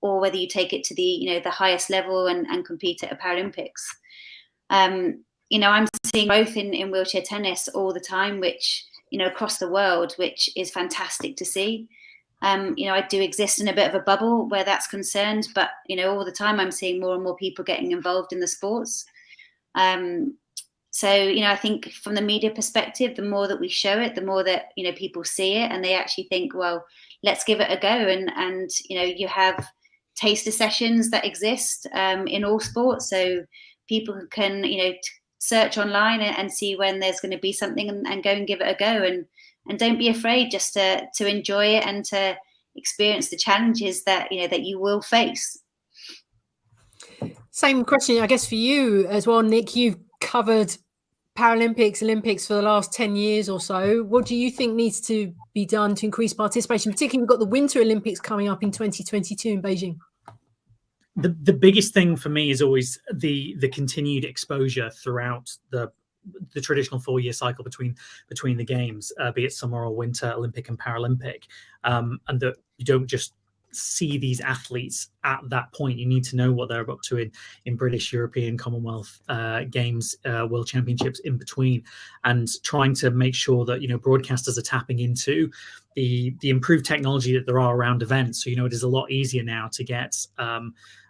or whether you take it to the highest level and compete at a Paralympics. I'm seeing growth in wheelchair tennis all the time, which, across the world, which is fantastic to see. I do exist in a bit of a bubble where that's concerned, but, all the time I'm seeing more and more people getting involved in the sports. So, I think from the media perspective, the more that we show it, the more that, people see it and they actually think, well, let's give it a go. And you have taster sessions that exist in all sports. So people can, search online and see when there's going to be something and go and give it a go. And don't be afraid just to enjoy it and to experience the challenges that, that you will face. Same question, I guess, for you as well, Nick. You've covered Paralympics, Olympics for the last 10 years or so. What do you think needs to be done to increase participation? Particularly, we've got the Winter Olympics coming up in 2022 in Beijing. The biggest thing for me is always the continued exposure throughout the traditional 4-year cycle between the games, be it summer or winter, Olympic and Paralympic, and that you don't just see these athletes at that point. You need to know what they're up to in British, European, Commonwealth Games, World Championships in between, and trying to make sure that broadcasters are tapping into the improved technology that there are around events. So it is a lot easier now to get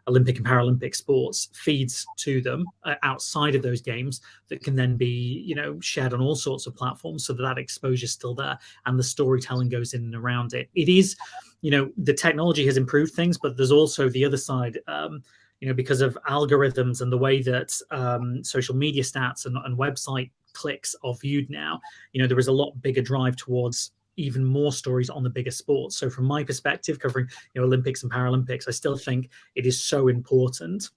Olympic and Paralympic sports feeds to them outside of those games that can then be shared on all sorts of platforms, so that exposure is still there and the storytelling goes in and around it. It is the technology has improved things, but there's also the other side, because of algorithms and the way that social media stats and website clicks are viewed now. There is a lot bigger drive towards even more stories on the bigger sports. So from my perspective, covering Olympics and Paralympics, I still think it is so important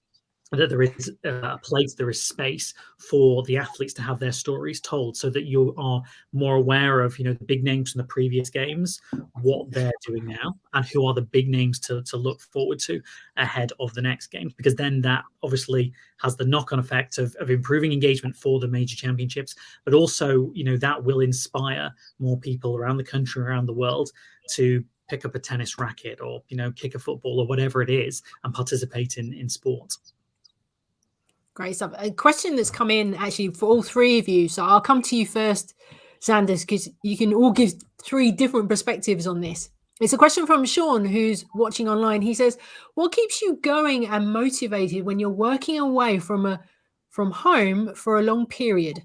that there is a place, there is space for the athletes to have their stories told, so that you are more aware of the big names from the previous games, what they're doing now, and who are the big names to look forward to ahead of the next games, because then that obviously has the knock-on effect of improving engagement for the major championships, but also that will inspire more people around the country, around the world, to pick up a tennis racket or kick a football or whatever it is and participate in sport. Great stuff. A question that's come in actually for all three of you. So I'll come to you first, Sanders, because you can all give 3 different perspectives on this. It's a question from Sean, who's watching online. He says, what keeps you going and motivated when you're working away from home for a long period?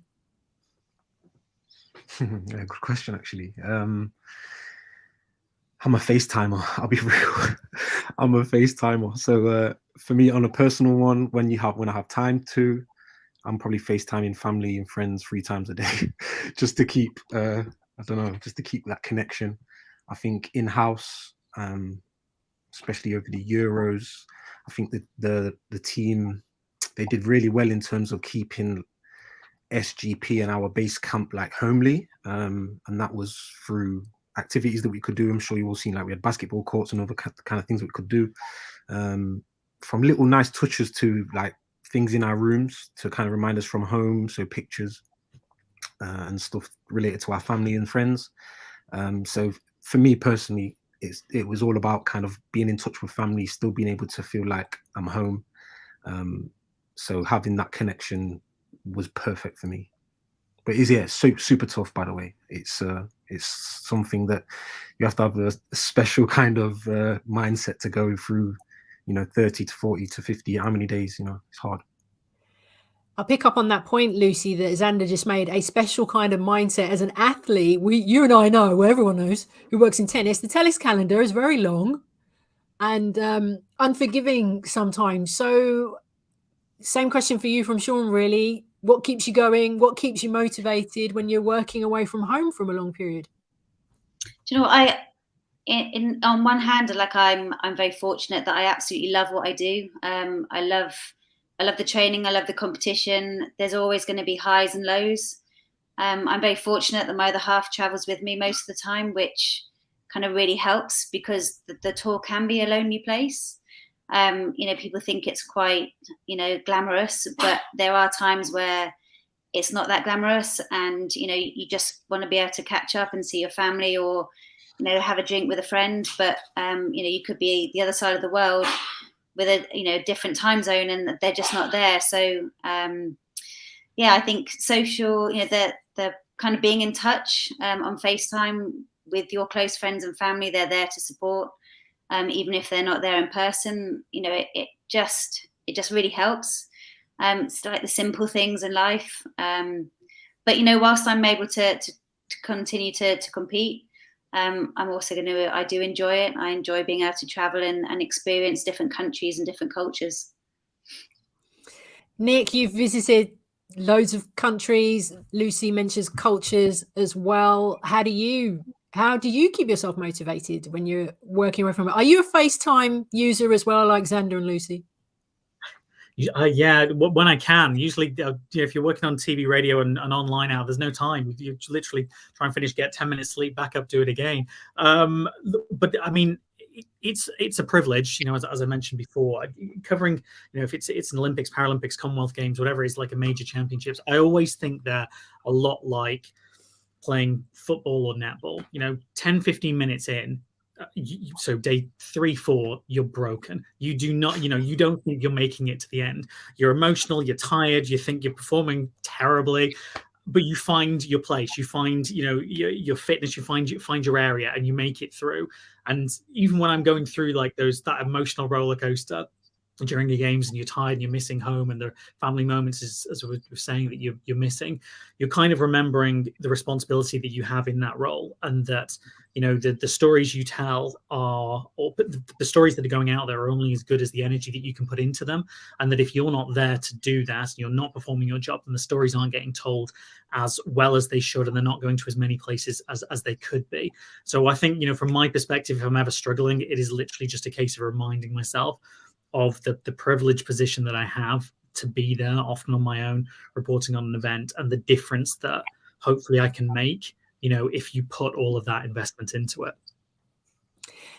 Good question, actually. I'm a FaceTimer. I'll be real. I'm a FaceTimer. So for me, on a personal one, when I have time to, I'm probably FaceTiming family and friends 3 times a day, just to keep just to keep that connection. I think in-house, especially over the Euros, I think that the team, they did really well in terms of keeping SGP and our base camp like homely, and that was through activities that we could do. I'm sure you all seen, like we had basketball courts and other kind of things we could do, from little nice touches to like things in our rooms to kind of remind us from home, so pictures and stuff related to our family and friends. So for me personally, it was all about kind of being in touch with family, still being able to feel like I'm home. So having that connection was perfect for me. But it's super tough, by the way. It's something that you have to have a special kind of mindset to go through, 30 to 40 to 50, how many days, it's hard. I'll pick up on that point, Lucy, that Xander just made. A special kind of mindset as an athlete. You and I know, well, everyone knows who works in tennis, the tennis calendar is very long and unforgiving sometimes. So same question for you from Sean, really. What keeps you going? What keeps you motivated when you're working away from home from a long period? Do you know, on one hand, like I'm very fortunate that I absolutely love what I do. I love the training. I love the competition. There's always going to be highs and lows. I'm very fortunate that my other half travels with me most of the time, which kind of really helps because the tour can be a lonely place. People think it's quite, glamorous, but there are times where it's not that glamorous, and you just want to be able to catch up and see your family, or have a drink with a friend. But you could be the other side of the world with a different time zone, and they're just not there. So I think social, the kind of being in touch on FaceTime with your close friends and family, they're there to support. Even if they're not there in person, it just really helps. It's like the simple things in life. But whilst I'm able to continue to compete, I'm also I do enjoy it. I enjoy being able to travel and experience different countries and different cultures. Nick, you've visited loads of countries. Lucy mentions cultures as well. How do you keep yourself motivated when you're working away from it? Are you a FaceTime user as well, like Xander and Lucy? Yeah, when I can. Usually, if you're working on TV, radio, and online now, there's no time. You literally try and finish, get 10 minutes sleep, back up, do it again. But I mean, it's a privilege, as I mentioned before, covering, if it's an Olympics, Paralympics, Commonwealth Games, whatever it is, like a major championships. I always think they're a lot like playing football or netball. 10, 15 minutes in, so day 3, 4, you're broken. You do not, you don't think you're making it to the end. You're emotional, you're tired, you think you're performing terribly, but you find your place, you find, your fitness, you find your area, and you make it through. And even when I'm going through like that emotional roller coaster during the games, and you're tired and you're missing home, and the family moments, as we were saying, that you're missing, you're kind of remembering the responsibility that you have in that role, and that the stories you tell the stories that are going out there are only as good as the energy that you can put into them, and that if you're not there to do that, and you're not performing your job, then the stories aren't getting told as well as they should, and they're not going to as many places as they could be. So I think, from my perspective, if I'm ever struggling, it is literally just a case of reminding myself of the privileged position that I have to be there, often on my own, reporting on an event, and the difference that hopefully I can make, if you put all of that investment into it.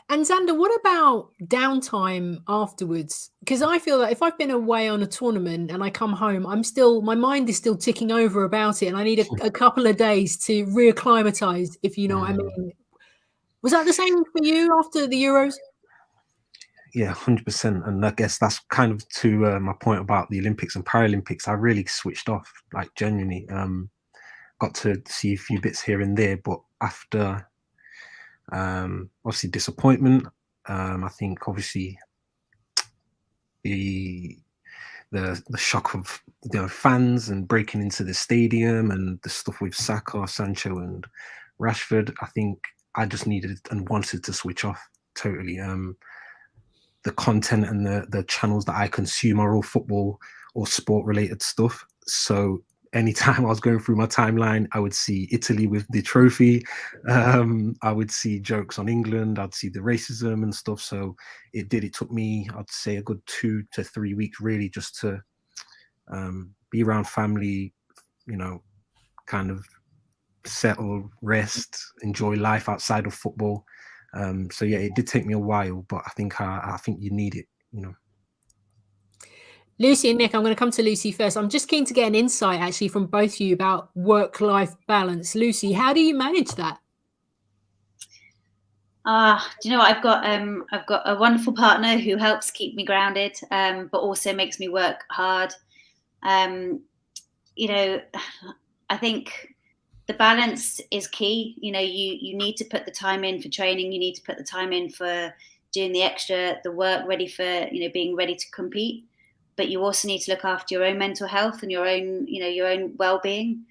And Xander, what about downtime afterwards? Because I feel that if I've been away on a tournament and I come home, my mind is still ticking over about it, and I need a couple of days to reacclimatize, if you know what I mean. Was that the same for you after the Euros? Yeah, 100%. And I guess that's kind of to my point about the Olympics and Paralympics. I really switched off, like genuinely. Got got to see a few bits here and there, but after obviously disappointment, I think obviously the shock of fans and breaking into the stadium and the stuff with Saka, Sancho, and Rashford, I think I just needed and wanted to switch off totally. The content and the channels that I consume are all football or sport related stuff. So anytime I was going through my timeline, I would see Italy with the trophy. I would see jokes on England. I'd see the racism and stuff. So it took me, I'd say, a good 2 to 3 weeks really just to be around family, kind of settle, rest, enjoy life outside of football. So yeah, it did take me a while, but I think you need it, Lucy and Nick, I'm going to come to Lucy first. I'm just keen to get an insight actually from both of you about work-life balance. Lucy, how do you manage that? Do you know what? I've got a wonderful partner who helps keep me grounded, but also makes me work hard. I think the balance is key. You need to put the time in for training. You need to put the time in for doing the work ready for, being ready to compete. But you also need to look after your own mental health and your own well-being.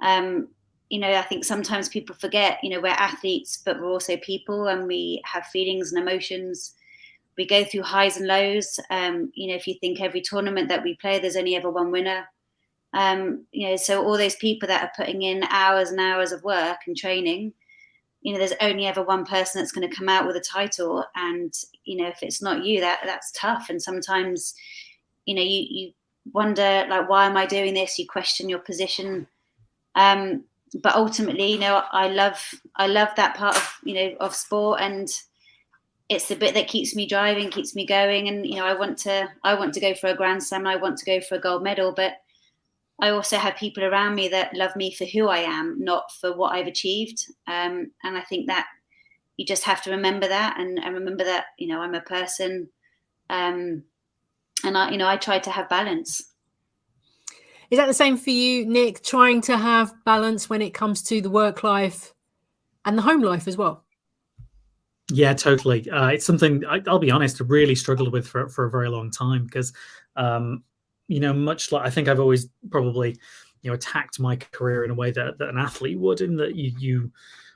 I think sometimes people forget, we're athletes, but we're also people, and we have feelings and emotions. We go through highs and lows. If you think every tournament that we play, there's only ever one winner. So all those people that are putting in hours and hours of work and training, there's only ever one person that's going to come out with a title. And, if it's not you, that's tough. And sometimes, you wonder, like, why am I doing this? You question your position. But ultimately, I love that part of, of sport, and it's the bit that keeps me driving, keeps me going. And, I want to go for a Grand Slam. I want to go for a gold medal, but I also have people around me that love me for who I am, not for what I've achieved. And I think that you just have to remember that, and remember that, I'm a person. And I try to have balance. Is that the same for you, Nick, trying to have balance when it comes to the work life and the home life as well? Yeah, totally. It's something I'll be honest, I really struggled with for a very long time because, much like I think I've always probably, attacked my career in a way that an athlete would, in that you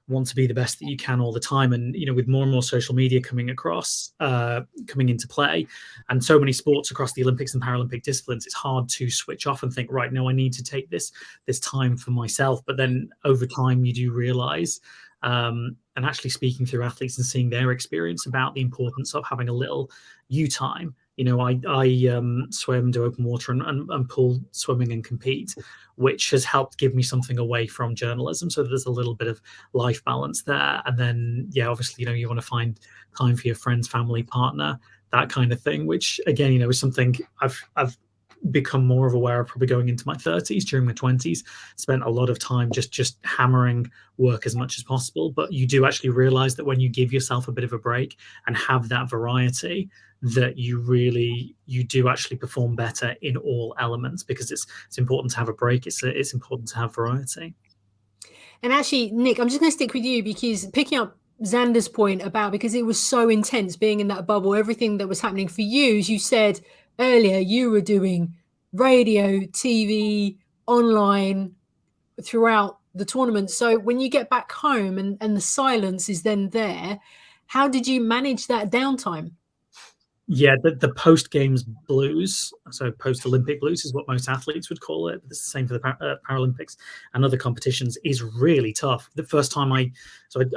want to be the best that you can all the time. And, with more and more social media coming into play, and so many sports across the Olympics and Paralympic disciplines, it's hard to switch off and think, right, no, I need to take this time for myself. But then over time, you do realize, and actually speaking through athletes and seeing their experience about the importance of having a little you time. I swim, do open water and pool swimming and compete, which has helped give me something away from journalism. So there's a little bit of life balance there. And then, yeah, obviously, you want to find time for your friends, family, partner, that kind of thing, which again, is something I've become more of aware of probably going into my 30s. During my 20s, spent a lot of time just hammering work as much as possible. But you do actually realize that when you give yourself a bit of a break and have that variety, that you do actually perform better in all elements, because it's important to have a break. It's important to have variety. And actually, Nick, I'm just going to stick with you, because picking up Xander's point about, because it was so intense being in that bubble, everything that was happening for you, as you said earlier, you were doing radio, TV, online throughout the tournament. So when you get back home and the silence is then there, how did you manage that downtime? Yeah, the post-games blues, so post-Olympic blues is what most athletes would call it. It's the same for the Paralympics and other competitions, is really tough. The first time I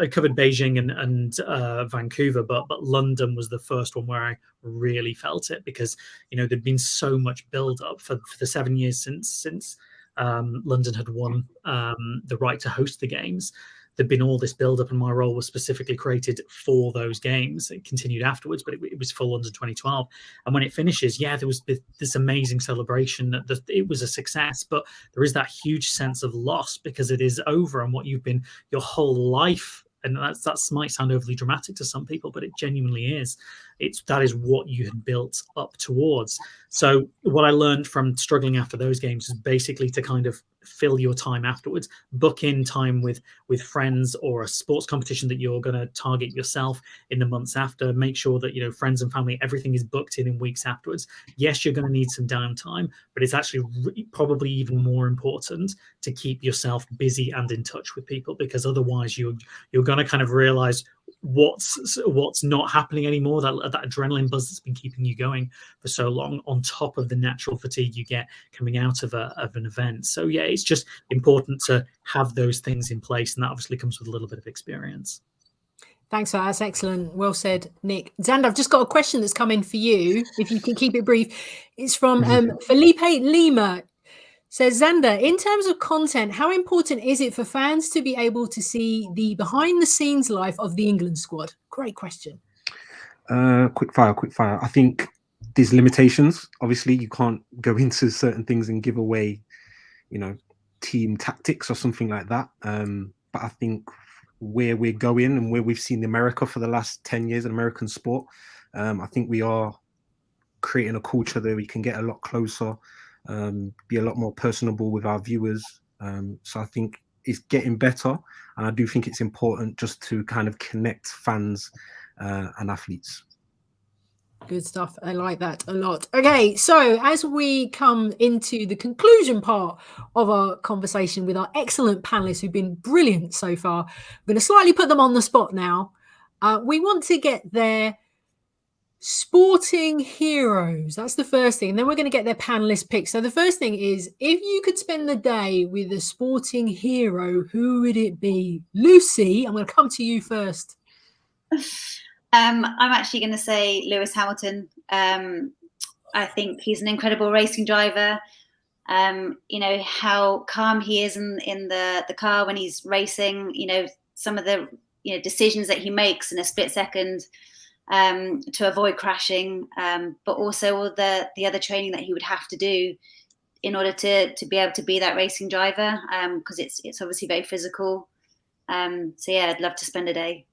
covered Beijing and Vancouver, but London was the first one where I really felt it, because, there'd been so much build-up for the 7 years since London had won the right to host the games. There'd been all this build-up, and my role was specifically created for those games. It continued afterwards, but it was for London 2012. And when it finishes, there was this amazing celebration that it was a success, but there is that huge sense of loss, because it is over, and what you've been your whole life. And that might sound overly dramatic to some people, but it genuinely is. That is what you had built up towards. So what I learned from struggling after those games is basically to kind of fill your time afterwards. Book in time with friends or a sports competition that you're going to target yourself in the months after. Make sure that, you know, friends and family, everything is booked in weeks afterwards. Yes, you're going to need some downtime, but it's actually probably even more important to keep yourself busy and in touch with people, because otherwise you're going to kind of realize what's not happening anymore, that adrenaline buzz that's been keeping you going for so long, on top of the natural fatigue you get coming out of an event. So yeah, it's just important to have those things in place, and that obviously comes with a little bit of experience. Thanks for that. That's excellent. Well said, Nick. Xander, I've just got a question that's come in for you, if you can keep it brief. It's from Felipe Lima. Says, Xander, in terms of content, how important is it for fans to be able to see the behind-the-scenes life of the England squad? Great question. Quick fire. I think there's limitations. Obviously, you can't go into certain things and give away, you know, team tactics or something like that. But I think where we're going and where we've seen America for the last 10 years in American sport, I think we are creating a culture that we can get a lot closer, be a lot more personable with our viewers. So I think it's getting better, and I do think it's important just to kind of connect fans and athletes. Good stuff. I like that a lot. Okay, so as we come into the conclusion part of our conversation with our excellent panelists who've been brilliant so far, I'm going to slightly put them on the spot now. We want to get their sporting heroes. That's the first thing. And then we're going to get their panelist picks. So the first thing is, if you could spend the day with a sporting hero, who would it be? Lucy, I'm going to come to you first. I'm actually going to say Lewis Hamilton. I think he's an incredible racing driver. You know, how calm he is in the car when he's racing, you know, some of the, you know, decisions that he makes in a split second to avoid crashing, but also all the other training that he would have to do in order to be able to be that racing driver, because it's obviously very physical. So yeah, I'd love to spend a day.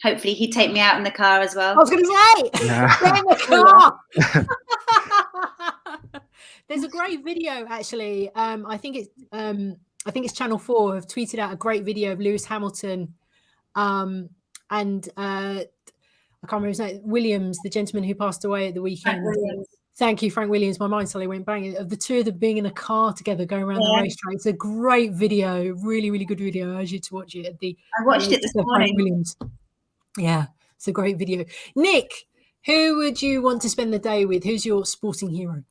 Hopefully he'd take me out in the car as well. I was going to say, Yeah. in the car. There's a great video, actually. I think it's Channel 4 have tweeted out a great video of Lewis Hamilton and I can't remember his name, Williams, the gentleman who passed away at the weekend. Thank you, Frank Williams. My mind suddenly went bang. Of the two of them being in a car together going around the racetrack. It's a great video, really, really good video. I urge you to watch it. I watched it this morning. Frank Williams. Yeah, it's a great video. Nick, who would you want to spend the day with? Who's your sporting hero?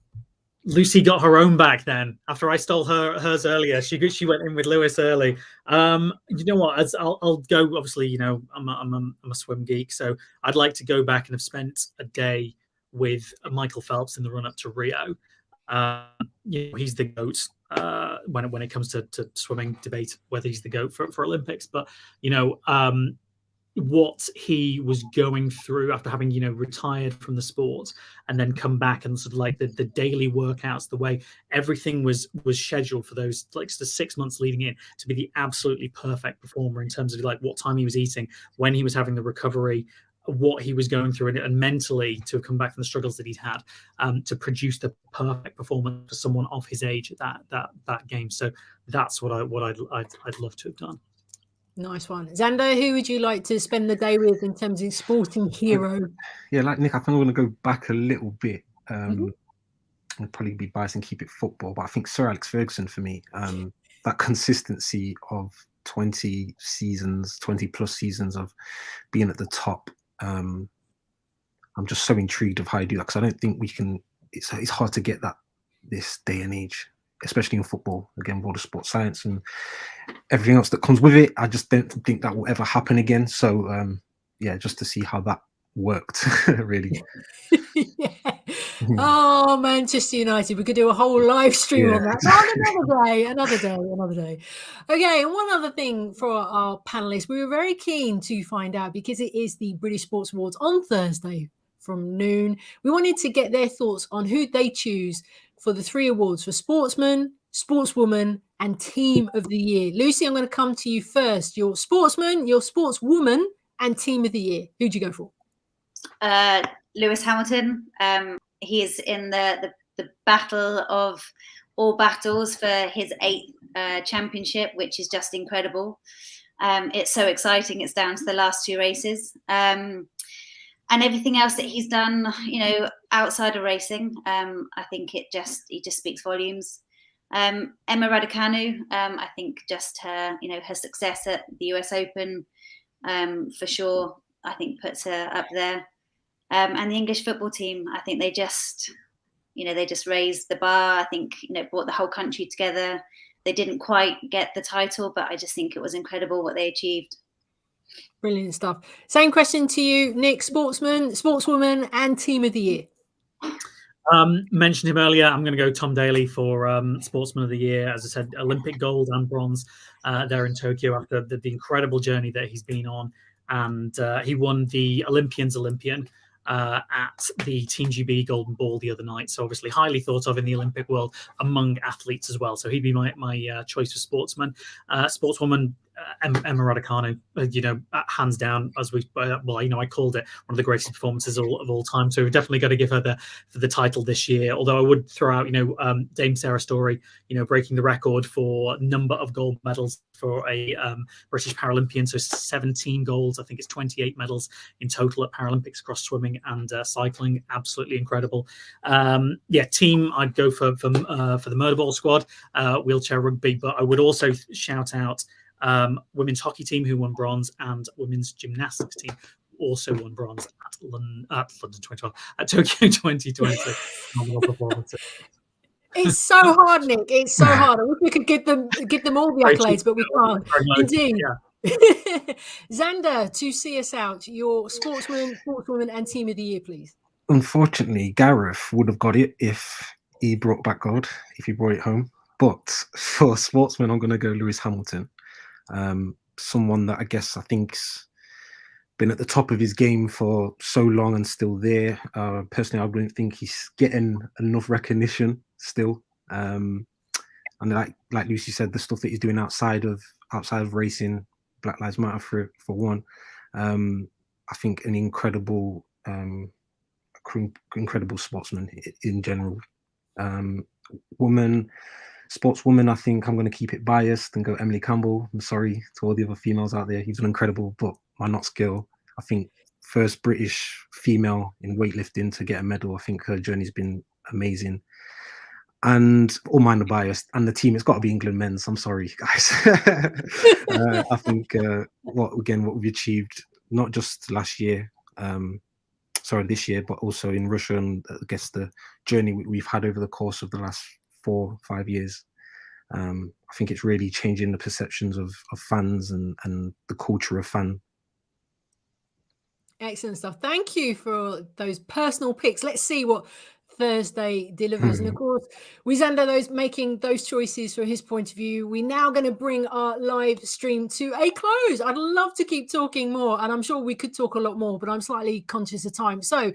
Lucy got her own back then. After I stole hers earlier, she went in with Lewis early. You know what? I'll go. Obviously, you know, I'm a swim geek, so I'd like to go back and have spent a day with Michael Phelps in the run up to Rio. You know, he's the GOAT when it comes to swimming. Debate whether he's the GOAT for Olympics, but you know, what he was going through after having, you know, retired from the sport and then come back, and sort of like the daily workouts, the way everything was scheduled for those like the 6 months leading in to be the absolutely perfect performer in terms of like what time he was eating, when he was having the recovery, what he was going through, and mentally to come back from the struggles that he'd had, to produce the perfect performance for someone of his age at that game. So that's what I'd love to have done. Nice one. Xander, who would you like to spend the day with in terms of sporting hero? Yeah, like Nick, I think I'm going to go back a little bit. I'd probably be biased and keep it football, but I think Sir Alex Ferguson for me, that consistency of 20 plus seasons of being at the top. I'm just so intrigued of how you do that, because I don't think we can, it's hard to get that this day and age, especially in football, again, with all the sports science and everything else that comes with it. I just don't think that will ever happen again. So yeah, just to see how that worked, really. Yeah. Oh, Manchester United. We could do a whole live stream on that. Another day. Okay, and one other thing for our panelists. We were very keen to find out, because it is the British Sports Awards on Thursday from noon. We wanted to get their thoughts on who they choose for the 3 awards for sportsman, sportswoman, and team of the year. Lucy, I'm going to come to you first. Your sportsman, your sportswoman, and team of the year. Who'd you go for? Lewis Hamilton. He is in the battle of all battles for his 8th championship, which is just incredible. It's so exciting. It's down to the last 2 races. And everything else that he's done, outside of racing, I think he just speaks volumes. Emma Raducanu, I think just her success at the US Open, for sure, I think puts her up there. And the English football team, I think they just raised the bar. I think, brought the whole country together. They didn't quite get the title, but I just think it was incredible what they achieved. Brilliant stuff. Same question to you, Nick. Sportsman, sportswoman, and team of the year. Mentioned him earlier. I'm going to go Tom Daley for Sportsman of the Year. As I said, Olympic gold and bronze there in Tokyo after the incredible journey that he's been on. And he won the Olympians Olympian at the Team GB Golden Ball the other night. So obviously highly thought of in the Olympic world among athletes as well. So he'd be my choice for sportsman. Sportswoman, Emma Raducanu, hands down, as I called it one of the greatest performances of all time. So we've definitely got to give her the title this year. Although I would throw out, Dame Sarah Story, breaking the record for number of gold medals for a British Paralympian. So 17 golds. I think it's 28 medals in total at Paralympics across swimming and cycling. Absolutely incredible. Team, I'd go for the Murderball squad, wheelchair rugby, but I would also shout out women's hockey team who won bronze, and women's gymnastics team also won bronze at London 2012, at Tokyo 2020. It's so hard, Nick. It's so hard. I wish we could give them all the accolades, but we can't. Indeed. Yeah. Xander, to see us out, your sportsman, sportswoman, and team of the year, please. Unfortunately, Gareth would have got it if he brought back gold, if he brought it home. But for sportsman, I'm going to go Lewis Hamilton. Someone that I think's been at the top of his game for so long and still there. Personally, I don't think he's getting enough recognition still. And like Lucy said, the stuff that he's doing outside of racing, Black Lives Matter for one. I think an incredible sportsman in general. Sportswoman, I think I'm going to keep it biased and go Emily Campbell. I'm sorry to all the other females out there. He's an incredible, but my not skill. I think first British female in weightlifting to get a medal. I think her journey's been amazing. And all mine are biased. And the team, it's got to be England men's. I'm sorry, guys. I think what we've achieved, not just last year, this year, but also in Russia, and I guess the journey we've had over the course of the last 4 or 5 years. I think it's really changing the perceptions of fans and the culture of fan. Excellent stuff. Thank you for those personal picks. Let's see what Thursday delivers. And of course, with Xander making those choices from his point of view, we're now going to bring our live stream to a close. I'd love to keep talking more, and I'm sure we could talk a lot more, but I'm slightly conscious of time. So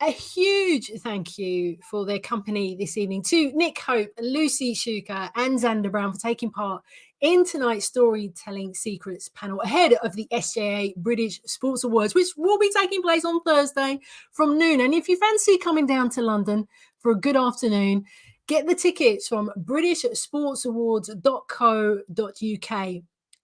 a huge thank you for their company this evening to Nick Hope, Lucy Shuker, and Xander Brown for taking part in tonight's Storytelling Secrets panel ahead of the SJA British Sports Awards, which will be taking place on Thursday from noon. And if you fancy coming down to London for a good afternoon, get the tickets from britishsportsawards.co.uk.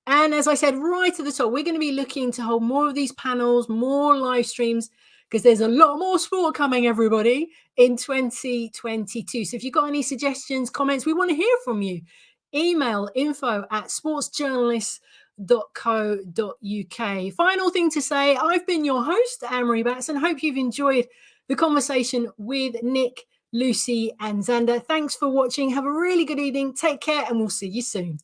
And as I said right at the top, we're going to be looking to hold more of these panels, more live streams, because there's a lot more sport coming, everybody, in 2022. So if you've got any suggestions, comments, we want to hear from you. Email info@sportsjournalist.co.uk. Final thing to say, I've been your host, Anne-Marie Batson. Hope you've enjoyed the conversation with Nick, Lucy, and Xander. Thanks for watching. Have a really good evening. Take care, and we'll see you soon.